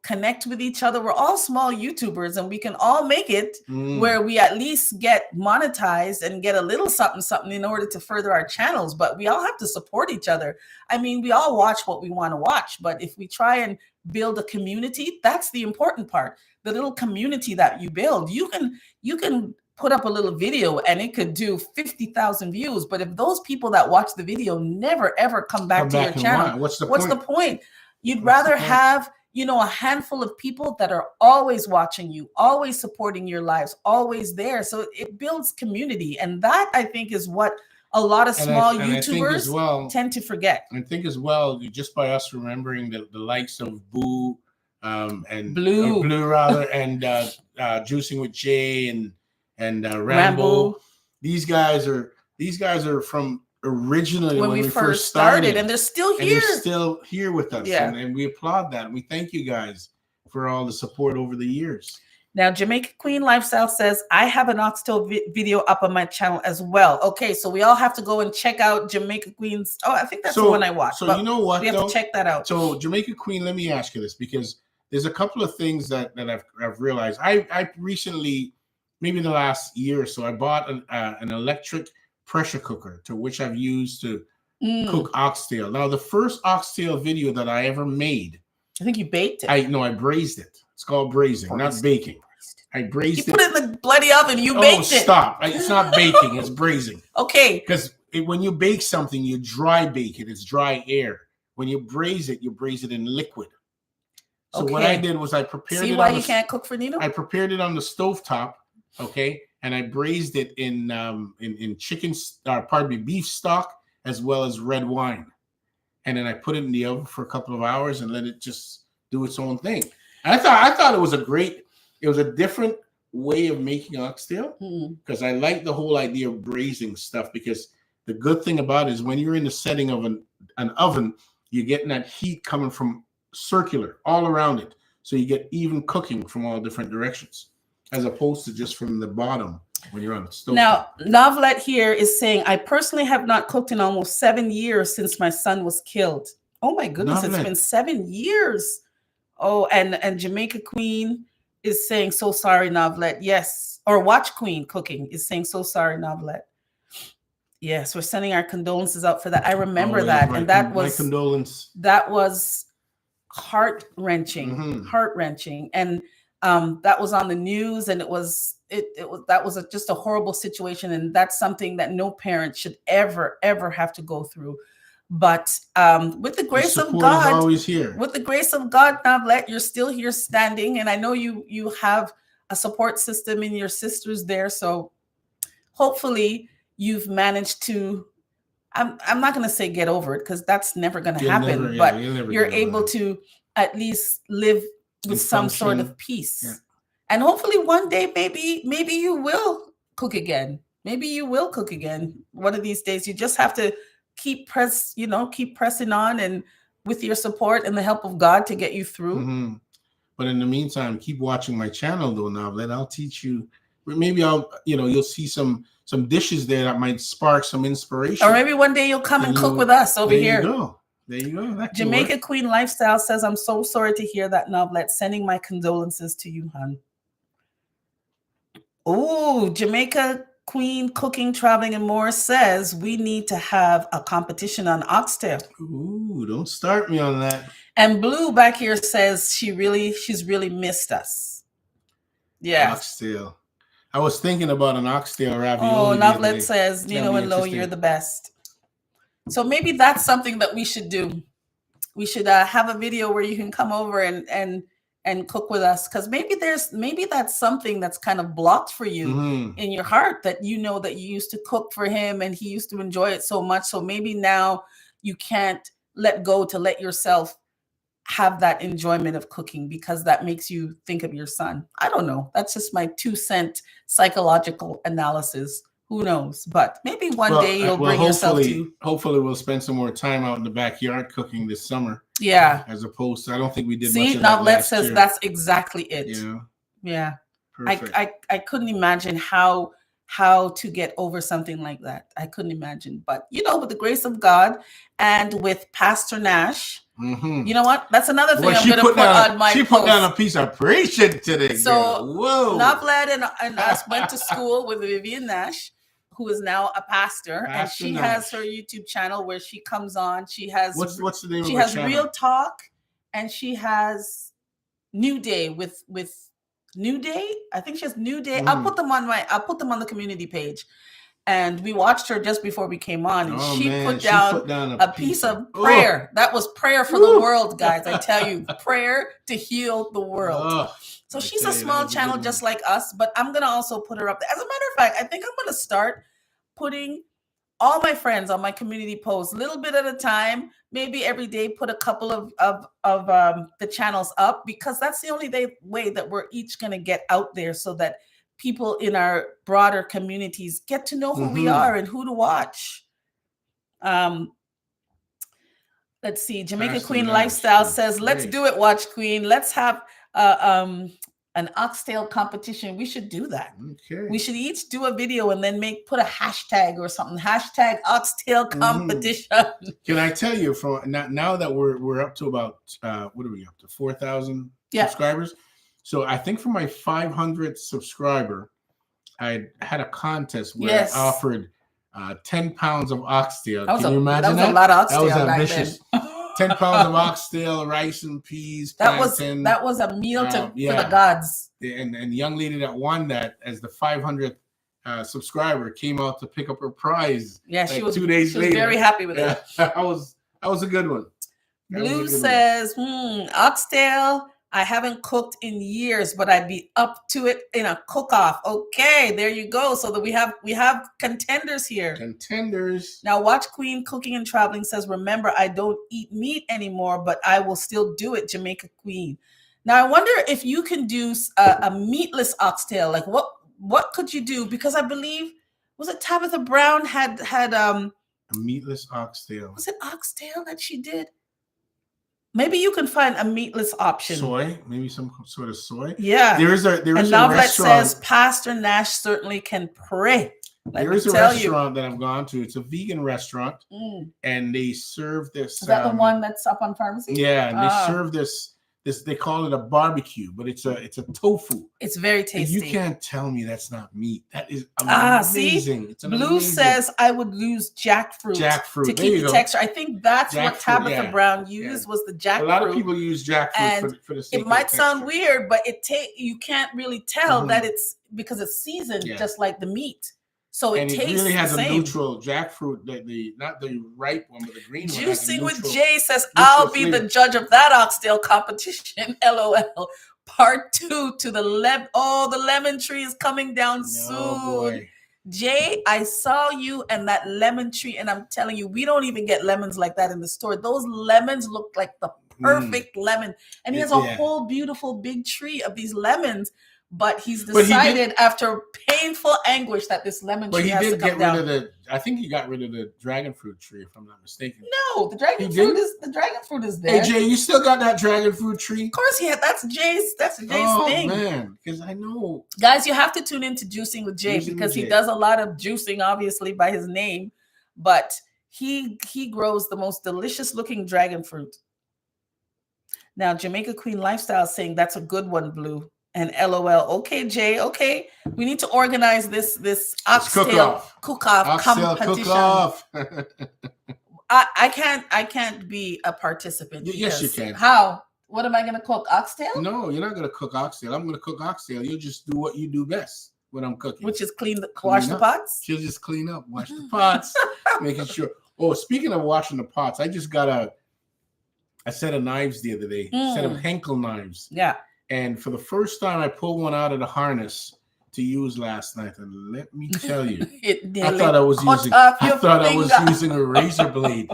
connect with each other. We're all small YouTubers and we can all make it where we at least get monetized and get a little something in order to further our channels. But we all have to support each other. I mean, we all watch what we want to watch, but if we try and build a community, that's the important part. The little community that you build, you can put up a little video and it could do 50,000 views. But if those people that watch the video never, ever come back to your channel, what's the point? You'd rather have a handful of people that are always watching you, always supporting your lives, always there. So it builds community. And that, I think, is what a lot of small YouTubers tend to forget. I think as well, just by us remembering the likes of Boo and Blue rather, and Juicing with Jay and Rambo. These guys are from originally when we first started, and they're still here. With us. Yeah. And we applaud that. And we thank you guys for all the support over the years. Now, Jamaica Queen Lifestyle says, I have an oxtail video up on my channel as well. Okay, so we all have to go and check out Jamaica Queen's. Oh, I think that's the one I watched. So you know what? We have to check that out. So Jamaica Queen, let me ask you this, because there's a couple of things that I've realized. I recently, maybe in the last year or so, I bought an electric pressure cooker, to which I've used to cook oxtail. Now, the first oxtail video that I ever made, I think you baked it. I braised it. It's called braising, not baking. I braised it. You put it in the bloody oven. You baked it. Stop! It's not baking. It's braising. Okay. Because when you bake something, you dry bake it. It's dry air. When you braise it in liquid. So what I did was I prepared it. See why you can't cook for Nino? I prepared it on the stovetop. Okay. And I braised it in chicken, beef stock, as well as red wine. And then I put it in the oven for a couple of hours and let it just do its own thing. And I thought it was a different way of making oxtail, because I like the whole idea of braising stuff, because the good thing about it is when you're in the setting of an oven, you're getting that heat coming from circular all around it. So you get even cooking from all different directions, as opposed to just from the bottom when you're on the stove. Now, Novlet here is saying, I personally have not cooked in almost 7 years since my son was killed. Oh my goodness, Novlet. It's been 7 years. Oh, and Jamaica Queen is saying, so sorry, Novlet. Yes. Or Watch Queen Cooking is saying, so sorry, Novlet. Yes, we're sending our condolences out for that. I remember that. And that was my condolence. That was heart-wrenching. Heart-wrenching. And that was on the news, and that was just a horrible situation, and that's something that no parent should ever have to go through. But with the grace of God, always here. With the grace of God, Navlet, you're still here standing, and I know you have a support system in your sisters there. So hopefully you've managed to. I'm not going to say get over it, because that's never going to happen. But you're able to at least live with some sort of peace. Yeah. And hopefully one day, maybe you will cook again. Maybe you will cook again. One of these days, you just have to keep pressing on, and with your support and the help of God to get you through. But in the meantime, keep watching my channel though, Novlet. I'll teach you. Maybe you'll see some dishes there that might spark some inspiration. Or maybe one day you'll come and cook with us over here. There you go. Jamaica Queen Lifestyle says, I'm so sorry to hear that, Novlet. Sending my condolences to you, hon. Oh, Jamaica Queen Cooking, Traveling, and More says we need to have a competition on oxtail. Ooh, don't start me on that. And Blue back here says she's really missed us. Yeah. Oxtail. I was thinking about an oxtail ravioli. Oh, Novlet says, Nino and Lo, you're the best. So maybe that's something that we should do. We should have a video where you can come over and cook with us, because maybe that's something that's kind of blocked for you in your heart, that you used to cook for him and he used to enjoy it so much. So maybe now you can't let go to let yourself have that enjoyment of cooking, because that makes you think of your son. I don't know. That's just my 2-cent psychological analysis. Who knows? But maybe one day you'll bring yourself to. Hopefully, we'll spend some more time out in the backyard cooking this summer. Yeah. As opposed to, I don't think we did much of that now last says year. That's exactly it. Yeah. Perfect. I couldn't imagine how to get over something like that. I couldn't imagine. But with the grace of God and with Pastor Nash, you know what? That's another thing I'm going to put on my post. She put down a piece of preaching today. So, whoa. Novlet and us went to school with Vivian Nash, who is now a pastor, and she has her YouTube channel where she comes on. She has what's the name? She has Real Talk, and she has New Day with New Day. I think she has New Day. I'll put them on the community page. and we watched her just before we came on, and Oh, she man, put down a piece of prayer. That was prayer for the world, guys. I tell you, prayer to heal the world. So she's a small channel just like us, but I'm going to also put her up there. As a matter of fact, I think I'm going to start putting all my friends on my community posts, a little bit at a time, maybe every day, put a couple of the channels up, because that's the only way that we're each going to get out there, so that people in our broader communities get to know who we are and who to watch. Let's see. Jamaica Queen Lifestyle says, let's do it, Watch Queen. Let's have an oxtail competition. We should do that. Okay. We should each do a video and then put a hashtag or something. Hashtag oxtail competition. Can I tell you, from now that we're up to about what are we up to? 4,000 subscribers. So I think for my 500th subscriber, I had a contest where I offered 10 pounds of oxtail. Can you imagine that? That was a lot of oxtail. That was ambitious. 10 pounds of oxtail, rice and peas. That was a meal for the gods. And the young lady that won that as the 500th subscriber came out to pick up her prize. Yeah, like she was 2 days later. Very happy with it. That was a good one. Blue says, oxtail. I haven't cooked in years, but I'd be up to it in a cook-off. Okay, there you go. So that we have contenders here. Contenders. Now, Watch Queen Cooking and Traveling says, remember, I don't eat meat anymore, but I will still do it, Jamaica Queen. Now, I wonder if you can do a meatless oxtail. Like, what could you do? Because I believe, was it Tabitha Brown had a meatless oxtail. Was it oxtail that she did? Maybe you can find a meatless option. Soy, maybe some sort of soy. Yeah. There is a restaurant that says Pastor Nash certainly can pray. There is a restaurant that I've gone to. It's a vegan restaurant, and they serve this. Is that the one that's up on Pharmacy? Yeah, and they serve this. They call it a barbecue, but it's a tofu. It's very tasty. And you can't tell me that's not meat. That is amazing. See? Blue says I would use jackfruit to keep the texture. I think that's what Tabitha Brown used was the jackfruit. A lot of people use jackfruit for the sake it might sound weird, but you can't really tell that it's because it's seasoned just like the meat. So it tastes really has the same. A neutral jackfruit, not the ripe one, but the green one. Juicing with Jay says, I'll be the judge of that oxtail competition. LOL. Part 2 to the lemon. Oh, the lemon tree is coming down soon. Boy. Jay, I saw you and that lemon tree, and I'm telling you, we don't even get lemons like that in the store. Those lemons look like the perfect lemon. And he has a whole beautiful big tree of these lemons. But he's decided after painful anguish that this lemon tree has to come down. I think he got rid of the dragon fruit tree, if I'm not mistaken. No, the dragon fruit is there. Hey Jay, you still got that dragon fruit tree? Of course he had. That's Jay's thing. Oh man, because I know. Guys, you have to tune into Juicing with Jay because he does a lot of juicing, obviously by his name, but he grows the most delicious looking dragon fruit. Now, Jamaica Queen Lifestyle is saying that's a good one, Blue. And LOL. Okay, Jay. Okay, we need to organize this oxtail cook-off competition. Cook-off. I can't be a participant. Yes, you can. How? What am I going to cook? Oxtail? No, you're not going to cook oxtail. I'm going to cook oxtail. You'll just do what you do best when I'm cooking, which is wash the pots. She'll just clean up, wash the pots, making sure. Oh, speaking of washing the pots, I just got a set of knives the other day. A set of Henkel knives. Yeah. And for the first time, I pulled one out of the harness to use last night. And let me tell you, I thought I was using a razor blade.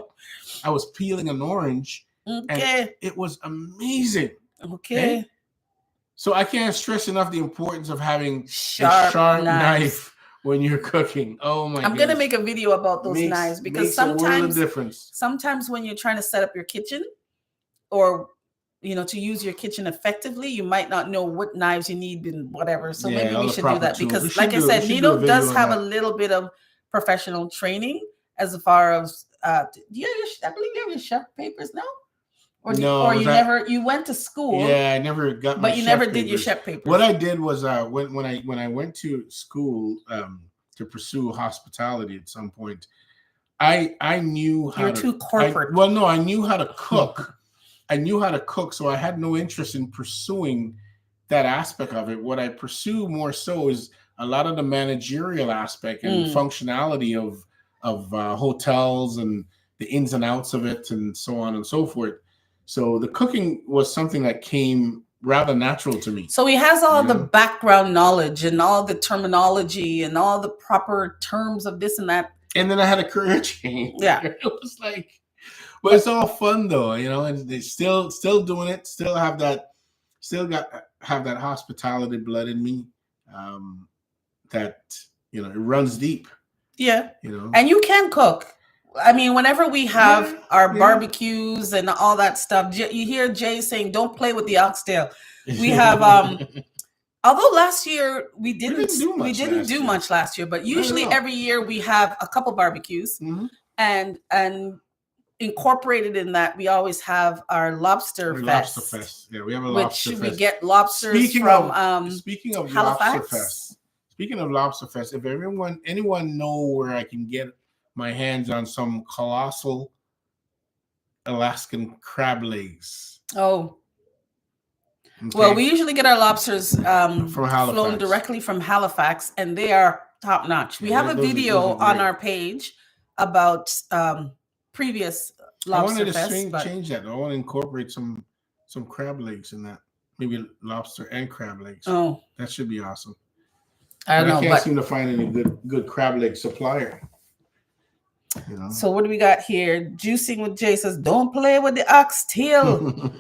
I was peeling an orange. Okay. And it was amazing. Okay. So I can't stress enough the importance of having a sharp knife when you're cooking. Oh my God. I'm going to make a video about those knives because sometimes when you're trying to set up your kitchen or to use your kitchen effectively, you might not know what knives you need and whatever. So maybe we should do that because, like I said, Nino does have a little bit of professional training as far as. I believe you have your chef papers now, you went to school. Yeah, I never got. But you never did your chef papers. What I did was when I went to school to pursue hospitality at some point, I knew how. You're too corporate. I knew how to cook. I knew how to cook, so I had no interest in pursuing that aspect of it. What I pursue more so is a lot of the managerial aspect and functionality of hotels and the ins and outs of it and so on and so forth. So the cooking was something that came rather natural to me. So he has all the background knowledge and all the terminology and all the proper terms of this and that. And then I had a career change. Yeah. It was like, but it's all fun though, you know, and they still doing it, have that hospitality blood in me. That, you know, it runs deep. Yeah. You know. And you can cook. I mean, whenever we have our barbecues and all that stuff, you hear Jay saying, "Don't play with the oxtail." We have, although last year we didn't do much last year, but usually every year we have a couple barbecues, and incorporated in that we always have our lobster fest. Lobster fest. Yeah, we have a lobster fest. We get lobsters from speaking of Halifax. Lobster Fest. Speaking of Lobster Fest, if anyone know where I can get my hands on some colossal Alaskan crab legs. Oh. Okay. Well, we usually get our lobsters from flown directly from Halifax, and they are top notch. We have a video on our page about previous lobster fest. I wanted to change that. I want to incorporate some crab legs in that. Maybe lobster and crab legs. Oh, that should be awesome. I can't seem to find any good crab leg supplier. You know? So what do we got here? Juicing with Jay says, "Don't play with the oxtail."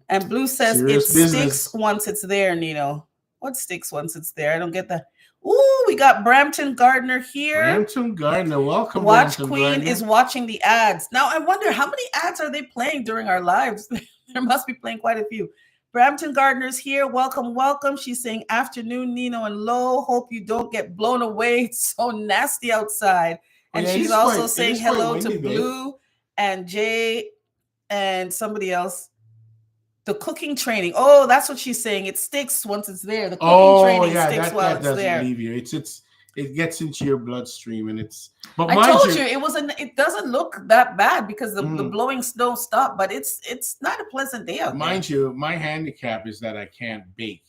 And Blue says, "It sticks once it's there, Nino." What sticks once it's there? I don't get that. Ooh, we got Brampton Gardner here. Brampton Gardner, welcome. Watch Brampton Queen Gardner is watching the ads. Now, I wonder how many ads are they playing during our lives? There must be playing quite a few. Brampton Gardner's here. Welcome, welcome. She's saying, "Afternoon, Nino and Lo. Hope you don't get blown away. It's so nasty outside." And she's also saying hello to Blue and Jay and somebody else. The cooking training. Oh, that's what she's saying. It sticks once it's there. The cooking training sticks while it's there. Leave you. It gets into your bloodstream, and it's. But I told you it doesn't look that bad because the blowing don't stop, but it's not a pleasant day out there. Mind you, my handicap is that I can't bake,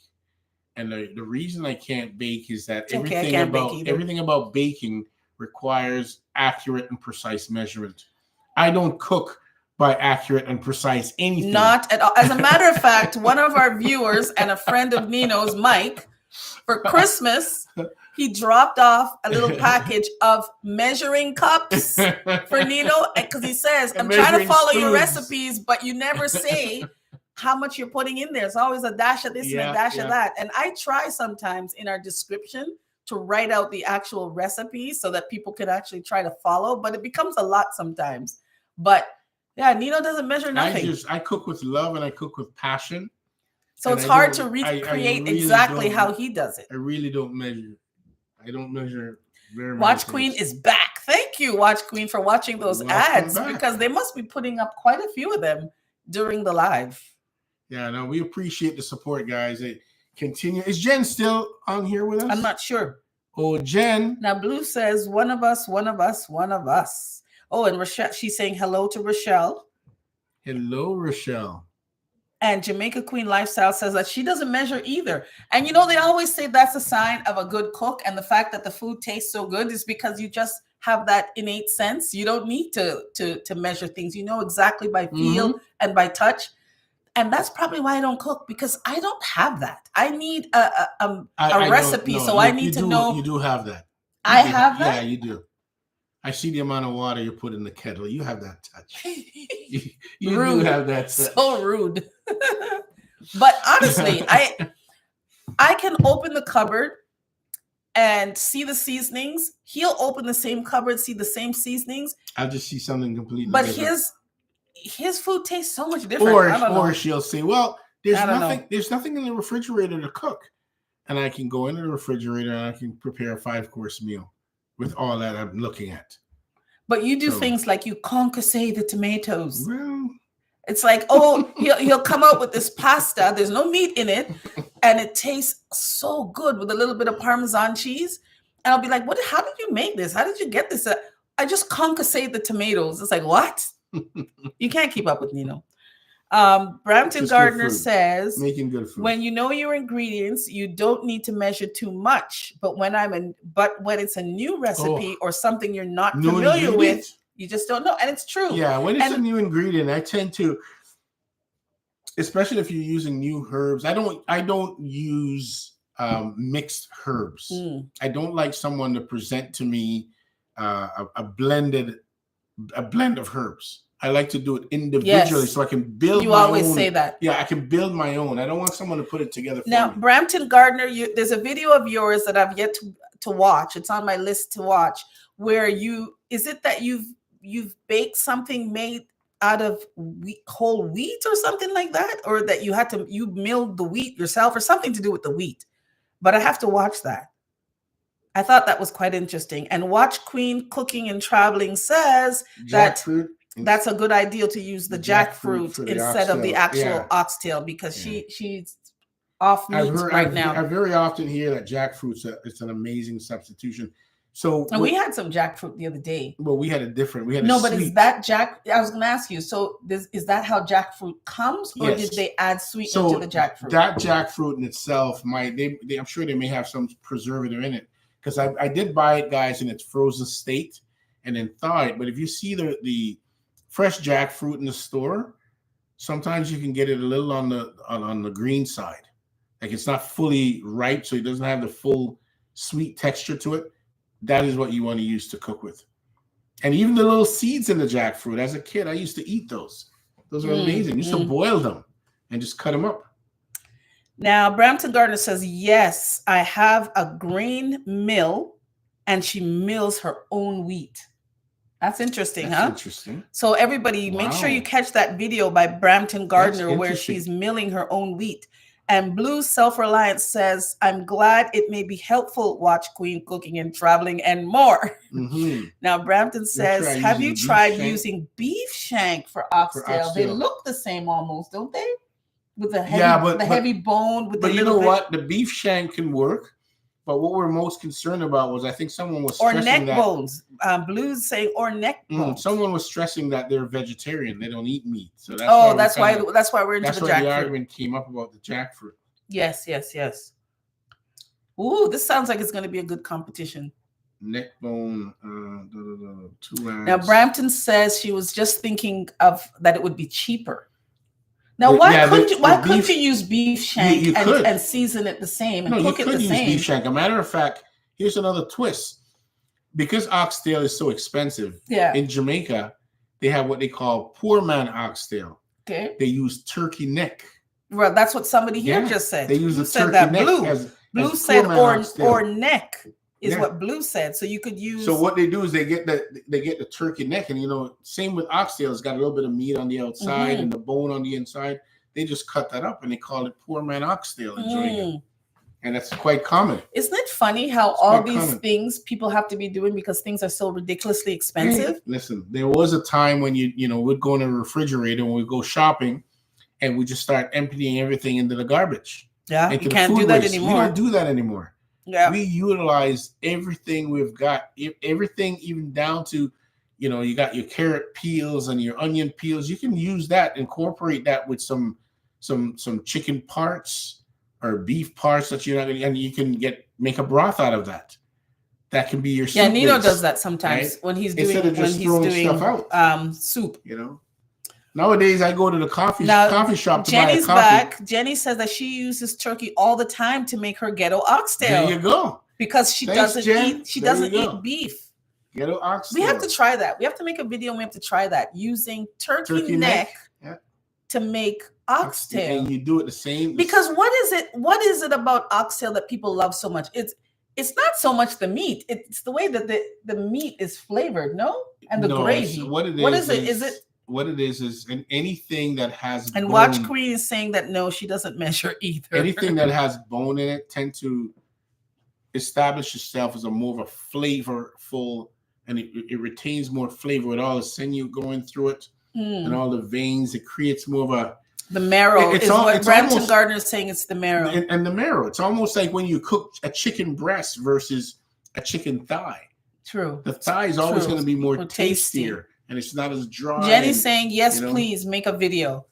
and the reason I can't bake is that everything about baking requires accurate and precise measurement. I don't cook by accurate and precise anything. Not at all. As a matter of fact, one of our viewers and a friend of Nino's, Mike, for Christmas, he dropped off a little package of measuring cups for Nino because he says, "I'm trying to follow your recipes, but you never say how much you're putting in there. It's always a dash of this and a dash of that." And I try sometimes in our description to write out the actual recipe so that people can actually try to follow, but it becomes a lot sometimes. But yeah, Nino doesn't measure nothing. I cook with love and I cook with passion. So it's hard to recreate exactly how he does it. I really don't measure. I don't measure very much. Watch Queen is back. Thank you, Watch Queen, for watching those ads because they must be putting up quite a few of them during the live. Yeah, no, we appreciate the support, guys. Continue. Is Jen still on here with us? I'm not sure. Oh, Jen. Now, Blue says, one of us, one of us, one of us. Oh, and Rochelle, she's saying hello to Rochelle. Hello, Rochelle. And Jamaica Queen Lifestyle says that she doesn't measure either. And, you know, they always say that's a sign of a good cook. And the fact that the food tastes so good is because you just have that innate sense. You don't need to measure things. You know exactly by feel and by touch. And that's probably why I don't cook, because I don't have that. I need a recipe, so I need to know. You do have that. I have that? Yeah, you do. I see the amount of water you put in the kettle. You have that touch. you do have that touch. So rude. But honestly, I can open the cupboard and see the seasonings. He'll open the same cupboard, see the same seasonings. I'll just see something completely different. But his food tastes so much different. Or she'll say, "Well, there's nothing in the refrigerator to cook," and I can go into the refrigerator and I can prepare a 5-course meal with all that I'm looking at. But you do things like you concasse the tomatoes. Well, it's like, oh, he'll come out with this pasta. There's no meat in it, and it tastes so good with a little bit of Parmesan cheese. And I'll be like, "What? How did you make this? How did you get this?" I just concasse the tomatoes. It's like, what? You can't keep up with Nino. Brampton Just good Gardner food. says, Making good food. when you know your ingredients, you don't need to measure too much. But when it's a new recipe or something you're not New familiar ingredient? with, you just don't know. And it's true. Yeah, when it's a new ingredient, I tend to, especially if you're using new herbs. I don't use mixed herbs. I don't like someone to present to me a blend of herbs. I like to do it individually so I can build you my own. always say that. Yeah, I can build my own. I don't want someone to put it together for now, me. Brampton Gardner, there's a video of yours that I've yet to watch. It's on my list to watch, where is it that you've baked something made out of whole wheat or something like that, or that you milled the wheat yourself or something to do with the wheat? But I have to watch that. I thought that was quite interesting. And Watch Queen Cooking and Traveling says Jackfruit. That's a good idea to use the jackfruit instead of the actual oxtail, because she's off meat now. I very often hear that jackfruit's it's an amazing substitution. So we had some jackfruit the other day. Well, we had a sweet. But is that I was going to ask you. So is that how jackfruit comes, or did they add sweetener to the jackfruit? That jackfruit in itself I'm sure they may have some preservative in it, because I did buy it, guys, in its frozen state and then thaw it. But if you see the fresh jackfruit in the store, sometimes you can get it a little on the green side, like it's not fully ripe, so it doesn't have the full sweet texture to it. That is what you want to use to cook with. And even the little seeds in the jackfruit, as a kid, I used to eat those. Those are amazing. I used to boil them and just cut them up. Now, Brampton Gardner says, yes, I have a grain mill, and she mills her own wheat. That's interesting, huh? Interesting. So everybody, make sure you catch that video by Brampton Gardner where she's milling her own wheat. And Blue Self-Reliance says, I'm glad it may be helpful. Watch Queen Cooking and Traveling and more. Now, Brampton says, have you tried using beef shank for oxtail? They look the same almost, don't they? With the heavy bone. But you know what? The beef shank can work. But what we're most concerned about was, I think someone was stressing neck bones. Blue's saying or neck bones. Someone was stressing that they're vegetarian; they don't eat meat. So that's why we're into the jackfruit. That's why the argument came up about the jackfruit. Yes. Ooh, this sounds like it's going to be a good competition. Neck bone, 2 ounce. Now, Brampton says she was just thinking of that it would be cheaper. Now, why couldn't you use beef shank and season it the same and cook it the same? You could use beef shank. A matter of fact, here's another twist. Because oxtail is so expensive, in Jamaica, they have what they call poor man oxtail. Okay. They use turkey neck. Well, that's what somebody here just said. They use the turkey neck. Blue said or neck is what Blue said. So you could use. So what they do is they get the turkey neck, and same with oxtail. It's got a little bit of meat on the outside and the bone on the inside. They just cut that up and they call it poor man oxtail in Jamaica. And that's quite common. Isn't it funny how all these things people have to be doing because things are so ridiculously expensive? Hey, listen, there was a time when we'd go in a refrigerator and we'd go shopping and we just start emptying everything into the garbage. Yeah, you can't do that anymore. We don't do that anymore. Yeah. We utilize everything we've got, everything even down to, you got your carrot peels and your onion peels. You can use that, incorporate that with some chicken parts or beef parts that you're not going to, and you can make a broth out of that. That can be your soup. Yeah, Nino does that sometimes when he's doing stuff out. Soup. Nowadays, I go to the coffee shop to buy a coffee. Back. Jenny says that she uses turkey all the time to make her ghetto oxtail. There you go. Because she doesn't eat beef. Ghetto oxtail. We have to try that. We have to make a video and we have to try that using turkey neck to make oxtail. And you do it the same. Because what is it about oxtail that people love so much? It's not so much the meat. It's the way that the meat is flavored, no? And the gravy. What is it? What it is anything that has and bone, Watch Queen is saying that no, she doesn't measure either. Anything that has bone in it tend to establish itself as a more of a flavorful, and it retains more flavor with all the sinew going through it and all the veins. It creates more of the marrow. It's what Brampton Gardner is saying. It's the marrow and the marrow. It's almost like when you cook a chicken breast versus a chicken thigh. True. The thigh is always going to be more tastier. And it's not as dry. Jenny's saying, yes, please make a video.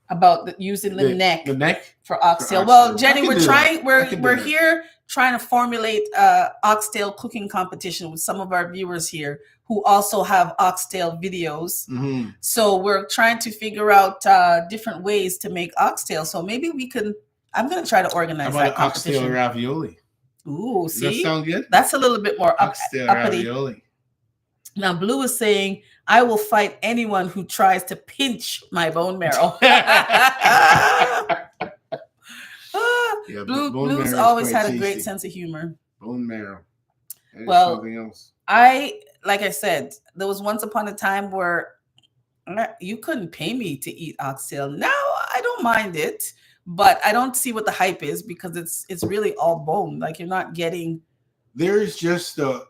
about using the neck The neck for oxtail. oxtail. Well, I Jenny, can we're do that. trying. I can do We're that. here trying to formulate a oxtail cooking competition with some of our viewers here who also have oxtail videos. Mm-hmm. So we're trying to figure out different ways to make oxtail. So maybe we can. I'm going to try to How organize about that an oxtail competition. ravioli? Ooh, Does that see, sound good? that's a little bit more Oxtail uppity. ravioli. Now, Blue is saying, I will fight anyone who tries to pinch my bone marrow. Yeah, Blue's always had a great sense of humor. Bone marrow. That Well, is something else. Like I said, there was once upon a time where you couldn't pay me to eat oxtail. Now I don't mind it, but I don't see what the hype is because it's really all bone. Like you're not getting. There is just the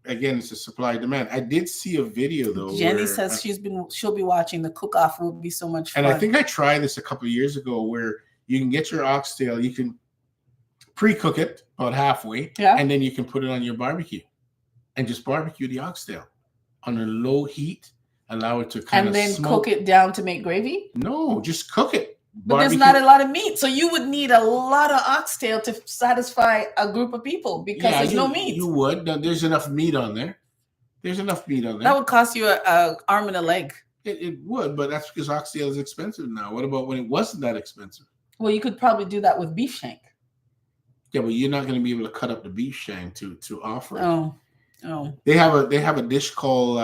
again, it's a supply demand. I did see a video though. Jenny says she'll be watching. The cook off will be so much fun. And I think I tried this a couple of years ago where you can get your oxtail, you can pre-cook it about halfway, and then you can put it on your barbecue and just barbecue the oxtail on a low heat, allow it to kind of and then smoke. Cook it down to make gravy. No, just cook it. But there's not a lot of meat, so you would need a lot of oxtail to satisfy a group of people because there's no meat. You would. There's enough meat on there. There's enough meat on there. That would cost you an arm and a leg. It would, but that's because oxtail is expensive now. What about when it wasn't that expensive? Well, you could probably do that with beef shank. Yeah, but you're not going to be able to cut up the beef shank to offer it. Oh. They have a dish called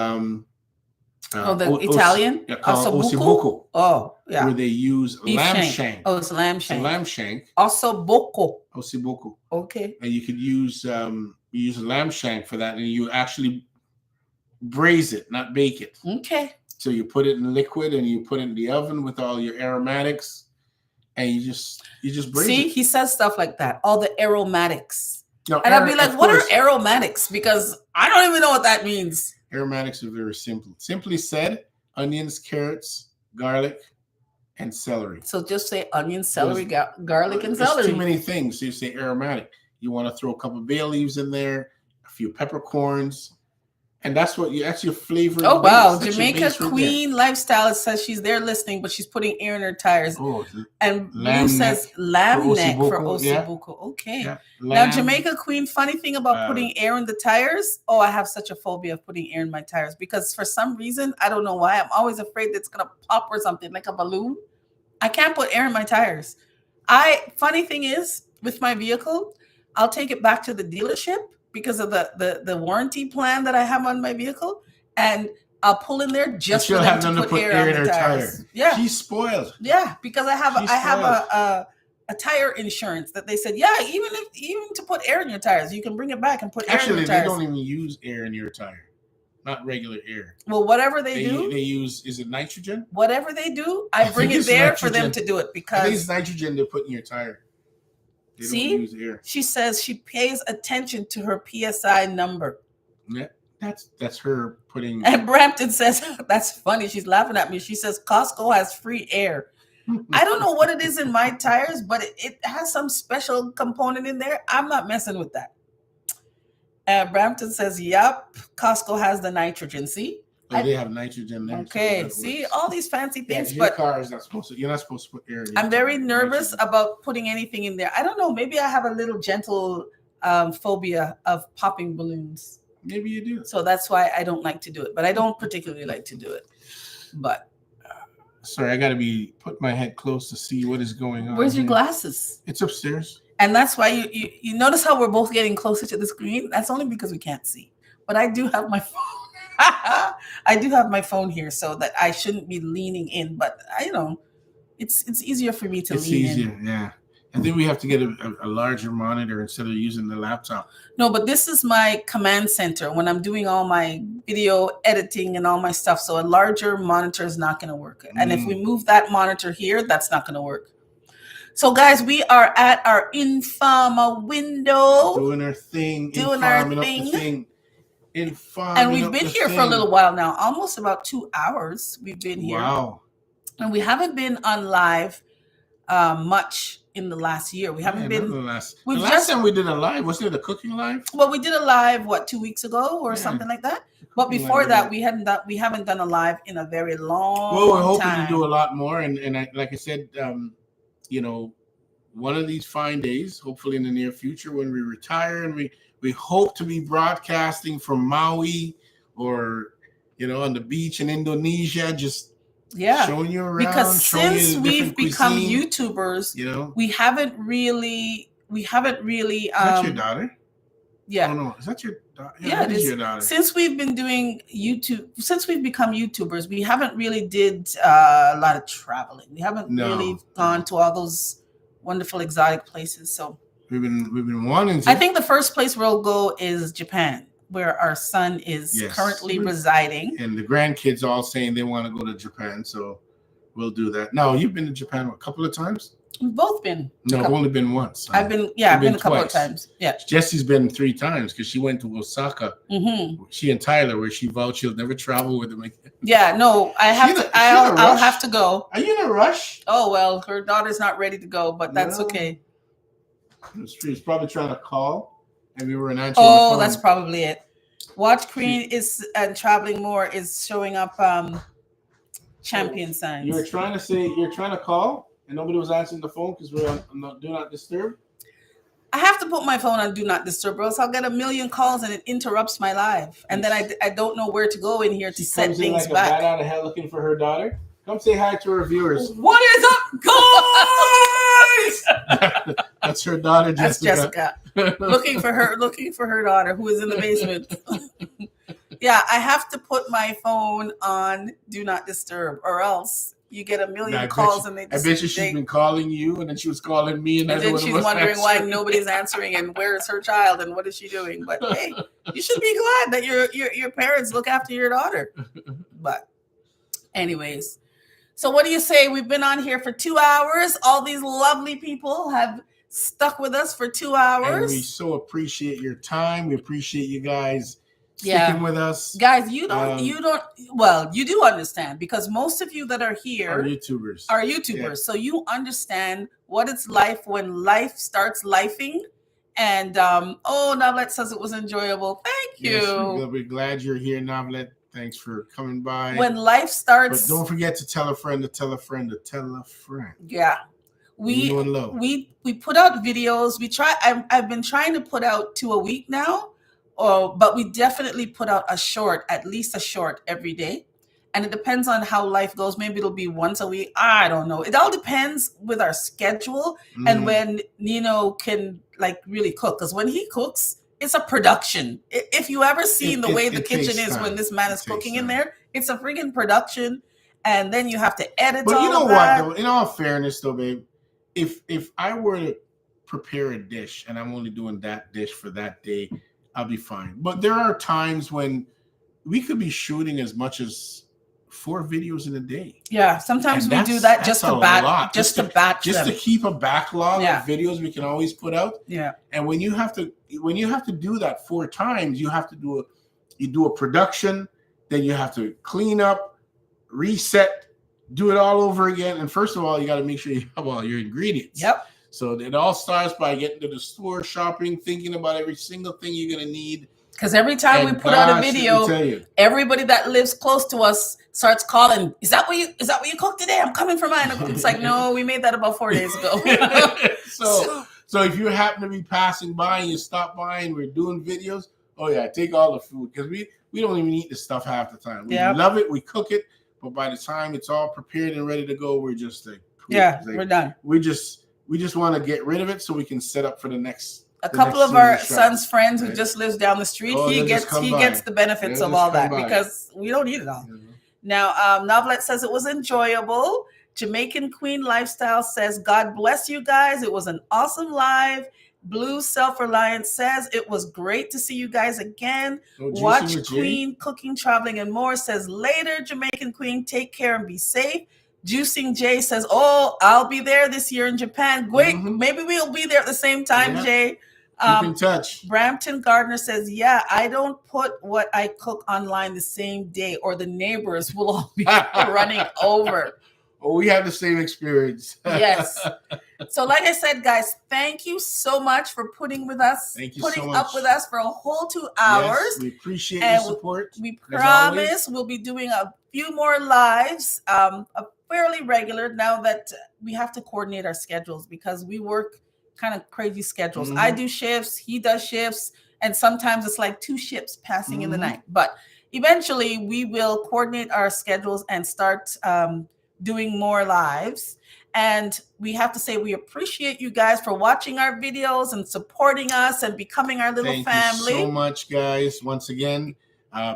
Italian? Ossobuco. Oh, yeah. Where they use beef lamb shank. Oh, it's lamb shank. Lamb shank. Ossobuco. Okay. And you could use lamb shank for that, and you actually braise it, not bake it. Okay. So you put it in liquid and you put it in the oven with all your aromatics, and you just braise it. See, he says stuff like that. All the aromatics. No, and I'd be like, what are aromatics? Because I don't even know what that means. Aromatics are very simple. Simply said, onions, carrots, garlic, and celery. So just say onion, celery, garlic, and celery. There's too many things. So you say aromatic. You want to throw a couple of bay leaves in there, a few peppercorns, and that's your flavor. Oh wow, Jamaica Queen Lifestyle says she's there listening, but she's putting air in her tires. Oh, and Blue says lamb neck for Ossobuco. Yeah. Okay. Yeah. Now Jamaica Queen, funny thing about putting air in the tires. Oh, I have such a phobia of putting air in my tires because for some reason, I don't know why, I'm always afraid that it's gonna pop or something like a balloon. I can't put air in my tires. Funny thing is, with my vehicle, I'll take it back to the dealership because of the warranty plan that I have on my vehicle, and I'll pull in there just for them to put air in her tires. Yeah, she's spoiled. Yeah, because I have a tire insurance that they said, yeah, even to put air in your tires, you can bring it back and put air in your tires. Actually, they don't even use air in your tire. Not regular air. Well, whatever they do, they use, is it nitrogen? Whatever they do, I bring it there for them to do it because it's nitrogen they put in your tire. They don't use air. She says she pays attention to her PSI number. Yeah, that's her putting. And Brampton says that's funny. She's laughing at me. She says Costco has free air. I don't know what it is in my tires, but it has some special component in there. I'm not messing with that. Brampton says, "Yep, Costco has the nitrogen." See, they have nitrogen there. Okay, see all these fancy things, your car is not supposed to. You're not supposed to put air in. I'm very nervous about putting anything in there. I don't know. Maybe I have a little gentle phobia of popping balloons. Maybe you do. So that's why I don't like to do it. But I don't particularly like to do it. But sorry, I got to put my head close to see what is going on. Where's your glasses? It's upstairs. And that's why you notice how we're both getting closer to the screen. That's only because we can't see. But I do have my phone. I do have my phone here, so that I shouldn't be leaning in. But it's easier for me to lean in. Yeah. I think we have to get a larger monitor instead of using the laptop. No, but this is my command center when I'm doing all my video editing and all my stuff. So a larger monitor is not going to work. And if we move that monitor here, that's not going to work. So, guys, we are at our Infama window. Doing our thing. And we've been here for a little while now. Almost about 2 hours we've been here. Wow. And we haven't been on live much in the last year. We haven't been. The last We've time we did a live, was it a cooking live? Well, we did a live 2 weeks ago or something like that. But before that, we haven't done a live in a very long. Well, we're hoping time. to do a lot more, and like I said, one of these fine days, hopefully in the near future, when we retire, and we hope to be broadcasting from Maui or on the beach in Indonesia, just showing you around. Because since we've become YouTubers, we haven't really. Is that your daughter? Yeah. Oh no, is that your daughter? Yeah, it is your daughter. Since we've been doing YouTube, since we've become YouTubers, we haven't really did a lot of traveling. We haven't really gone to all those wonderful exotic places. So we've been wanting to. I think the first place we'll go is Japan, where our son is currently residing. And the grandkids all saying they want to go to Japan, so we'll do that. Now, you've been to Japan a couple of times? We've both been. No, I've only been once. I've been a couple of times. Yeah. Jesse's been 3 times because she went to Osaka. Mm-hmm. She and Tyler, where she vowed she'll never travel with them again. Yeah, no, I have to. I'll have to go. Are you in a rush? Oh well, her daughter's not ready to go, but that's okay. She's probably trying to call, and we were in answering. Oh, that's probably it. Watch Queen is and traveling more is showing up. Champion signs. You're trying to call. And nobody was answering the phone because we're on Do Not Disturb? I have to put my phone on Do Not Disturb, or else I'll get a million calls and it interrupts my live. And then I don't know where to go in here to set things back. Bat out of hell looking for her daughter. Come say hi to our viewers. What is up, guys? That's her daughter, Jessica. That's Jessica. looking for her daughter who is in the basement. Yeah, I have to put my phone on Do Not Disturb, or else you get a million calls and they just... I bet she's been calling you, and then she was calling me, and then she's wondering why nobody's answering and where is her child and what is she doing. But hey, you should be glad that your parents look after your daughter. But anyways, so what do you say? We've been on here for 2 hours. All these lovely people have stuck with us for 2 hours. And we so appreciate your time. We appreciate you guys sticking with us, guys. You do understand, because most of you that are here are YouTubers. Yeah. So you understand what it's like when life starts lifing. And Navlet says it was enjoyable. Thank you. Yes, we're glad you're here, Navlet. Thanks for coming by. When life starts, but don't forget to tell a friend to tell a friend to tell a friend. Yeah. We put out videos. I've been trying to put out 2 a week now. But we definitely put out at least a short every day. And it depends on how life goes. Maybe it'll be once a week. I don't know. It all depends with our schedule and when Nino can really cook. Because when he cooks, it's a production. If you ever seen the way the kitchen is when this man is cooking in there, it's a friggin' production. And then you have to edit all of that. But you know what, though? In all fairness, though, babe, if I were to prepare a dish and I'm only doing that dish for that day, I'll be fine. But there are times when we could be shooting as much as 4 videos in a day. Yeah, sometimes we do that just to keep a backlog of videos we can always put out. Yeah. And when you have to do that 4 times, you have to do a production, then you have to clean up, reset, do it all over again. And first of all, you got to make sure you have all your ingredients. Yep. So it all starts by getting to the store, shopping, thinking about every single thing you're going to need. Because every time we put out a video, everybody that lives close to us starts calling. Is that what you cooked today? I'm coming for mine. It's like, no, we made that about 4 days ago. So if you happen to be passing by and you stop by and we're doing videos, take all the food, because we don't even eat the stuff half the time. We love it, we cook it, but by the time it's all prepared and ready to go, we're just we're done. We just want to get rid of it so we can set up for the next. A couple of our son's friends who just lives down the street, he gets the benefits of all that because we don't eat it all. Mm-hmm. Now, Navlet says it was enjoyable. Jamaican Queen Lifestyle says, God bless you guys. It was an awesome live. Blue Self-Reliant says, it was great to see you guys again. Watch Queen Cooking, Traveling, and More says, later, Jamaican Queen, take care and be safe. Juicing Jay says, I'll be there this year in Japan. Great. Mm-hmm. Maybe we'll be there at the same time, Jay. Keep in touch. Brampton Gardner says, I don't put what I cook online the same day or the neighbors will all be running over. Oh, we have the same experience. Yes. So like I said, guys, thank you so much for putting with us, Thank you putting so up much. with us for a whole 2 hours. Yes, we appreciate And your support. We as promise always. we'll be doing a few more lives, fairly regular now that we have to coordinate our schedules because we work kind of crazy schedules. I Mhm. do shifts, he does shifts, and sometimes it's like 2 shifts passing in the Mhm. night. But eventually we will coordinate our schedules and start doing more lives. And we have to say we appreciate you guys for watching our videos and supporting us and becoming our little Thank family. you so much, guys. Once again,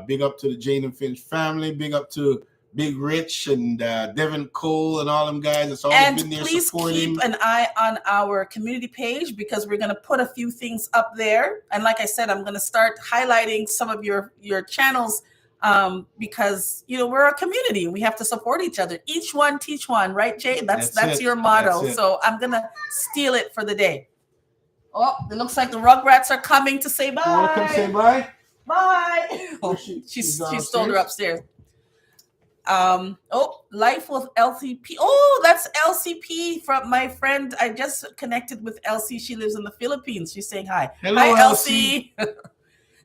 big up to the Jane and Finch family. Big up to Big Rich and Devin Cole and all them guys. It's always And been there please supporting. keep an eye on our community page because we're going to put a few things up there. And like I said, I'm going to start highlighting some of your channels because we're a community. We have to support each other. Each one teach one, right, Jay? That's it. your motto. That's it. So I'm going to steal it for the day. Oh, it looks like the Rugrats are coming to say bye. You want to come say bye? Bye. Oh, she stole her upstairs. Life with LCP. Oh, that's LCP from my friend. I just connected with Elsie. She lives in the Philippines. She's saying hi. Hello, hi, Elsie.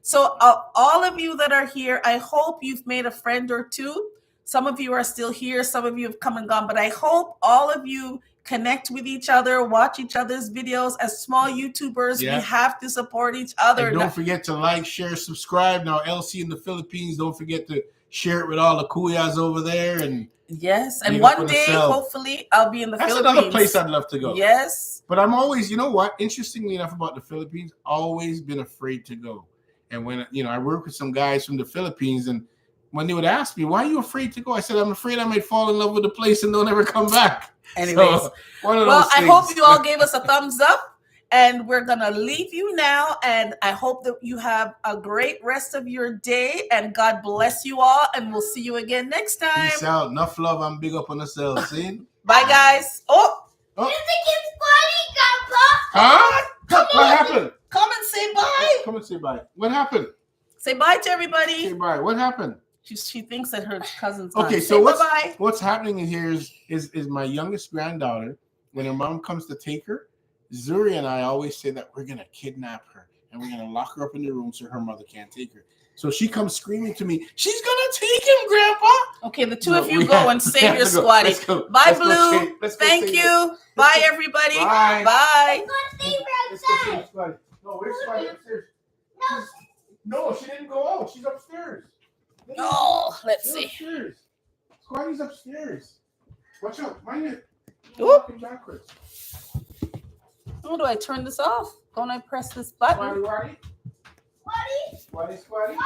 So all of you that are here, I hope you've made a friend or two. Some of you are still here. Some of you have come and gone. But I hope all of you connect with each other, watch each other's videos. As small YouTubers, we have to support each other. And don't forget to like, share, subscribe. Now, Elsie in the Philippines, don't forget to share it with all the kuyas over there. And yes, and one day, hopefully, I'll be in the Philippines. That's another place I'd love to go. Yes. But I'm always, you know what? Interestingly enough about the Philippines, always been afraid to go. And when, I work with some guys from the Philippines, and when they would ask me, why are you afraid to go? I said, I'm afraid I might fall in love with the place and don't ever come back. Anyways, so, I hope you all gave us a thumbs up, and we're going to leave you now. And I hope that you have a great rest of your day, and God bless you all. And we'll see you again next time. Peace out. Enough love. I'm big up on yourself. See? Bye, guys. Oh. Huh? What happened? Come and say bye. Come and say bye. What happened? Say bye to everybody. Say bye. What happened? She thinks that her cousin's okay. gone. So Say what's happening in here is my youngest granddaughter. When her mom comes to take her, Zuri and I always say that we're gonna kidnap her and we're gonna lock her up in the room so her mother can't take her. So she comes screaming to me, she's gonna take him, Grandpa. Okay, the two of you go and save your squatty. Bye, Blue. Thank you. Bye, everybody. Bye. Bye. Let's go save Squatty. No, where's Squatty? Upstairs. No, she didn't go out. She's upstairs. Oh, let's see. Upstairs. Squatty's upstairs. Watch out. Mind it. Oop. Backwards. How do I turn this off? Don't I press this button? Squatty.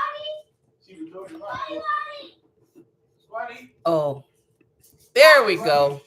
See the door. Squatty. Oh, there we go.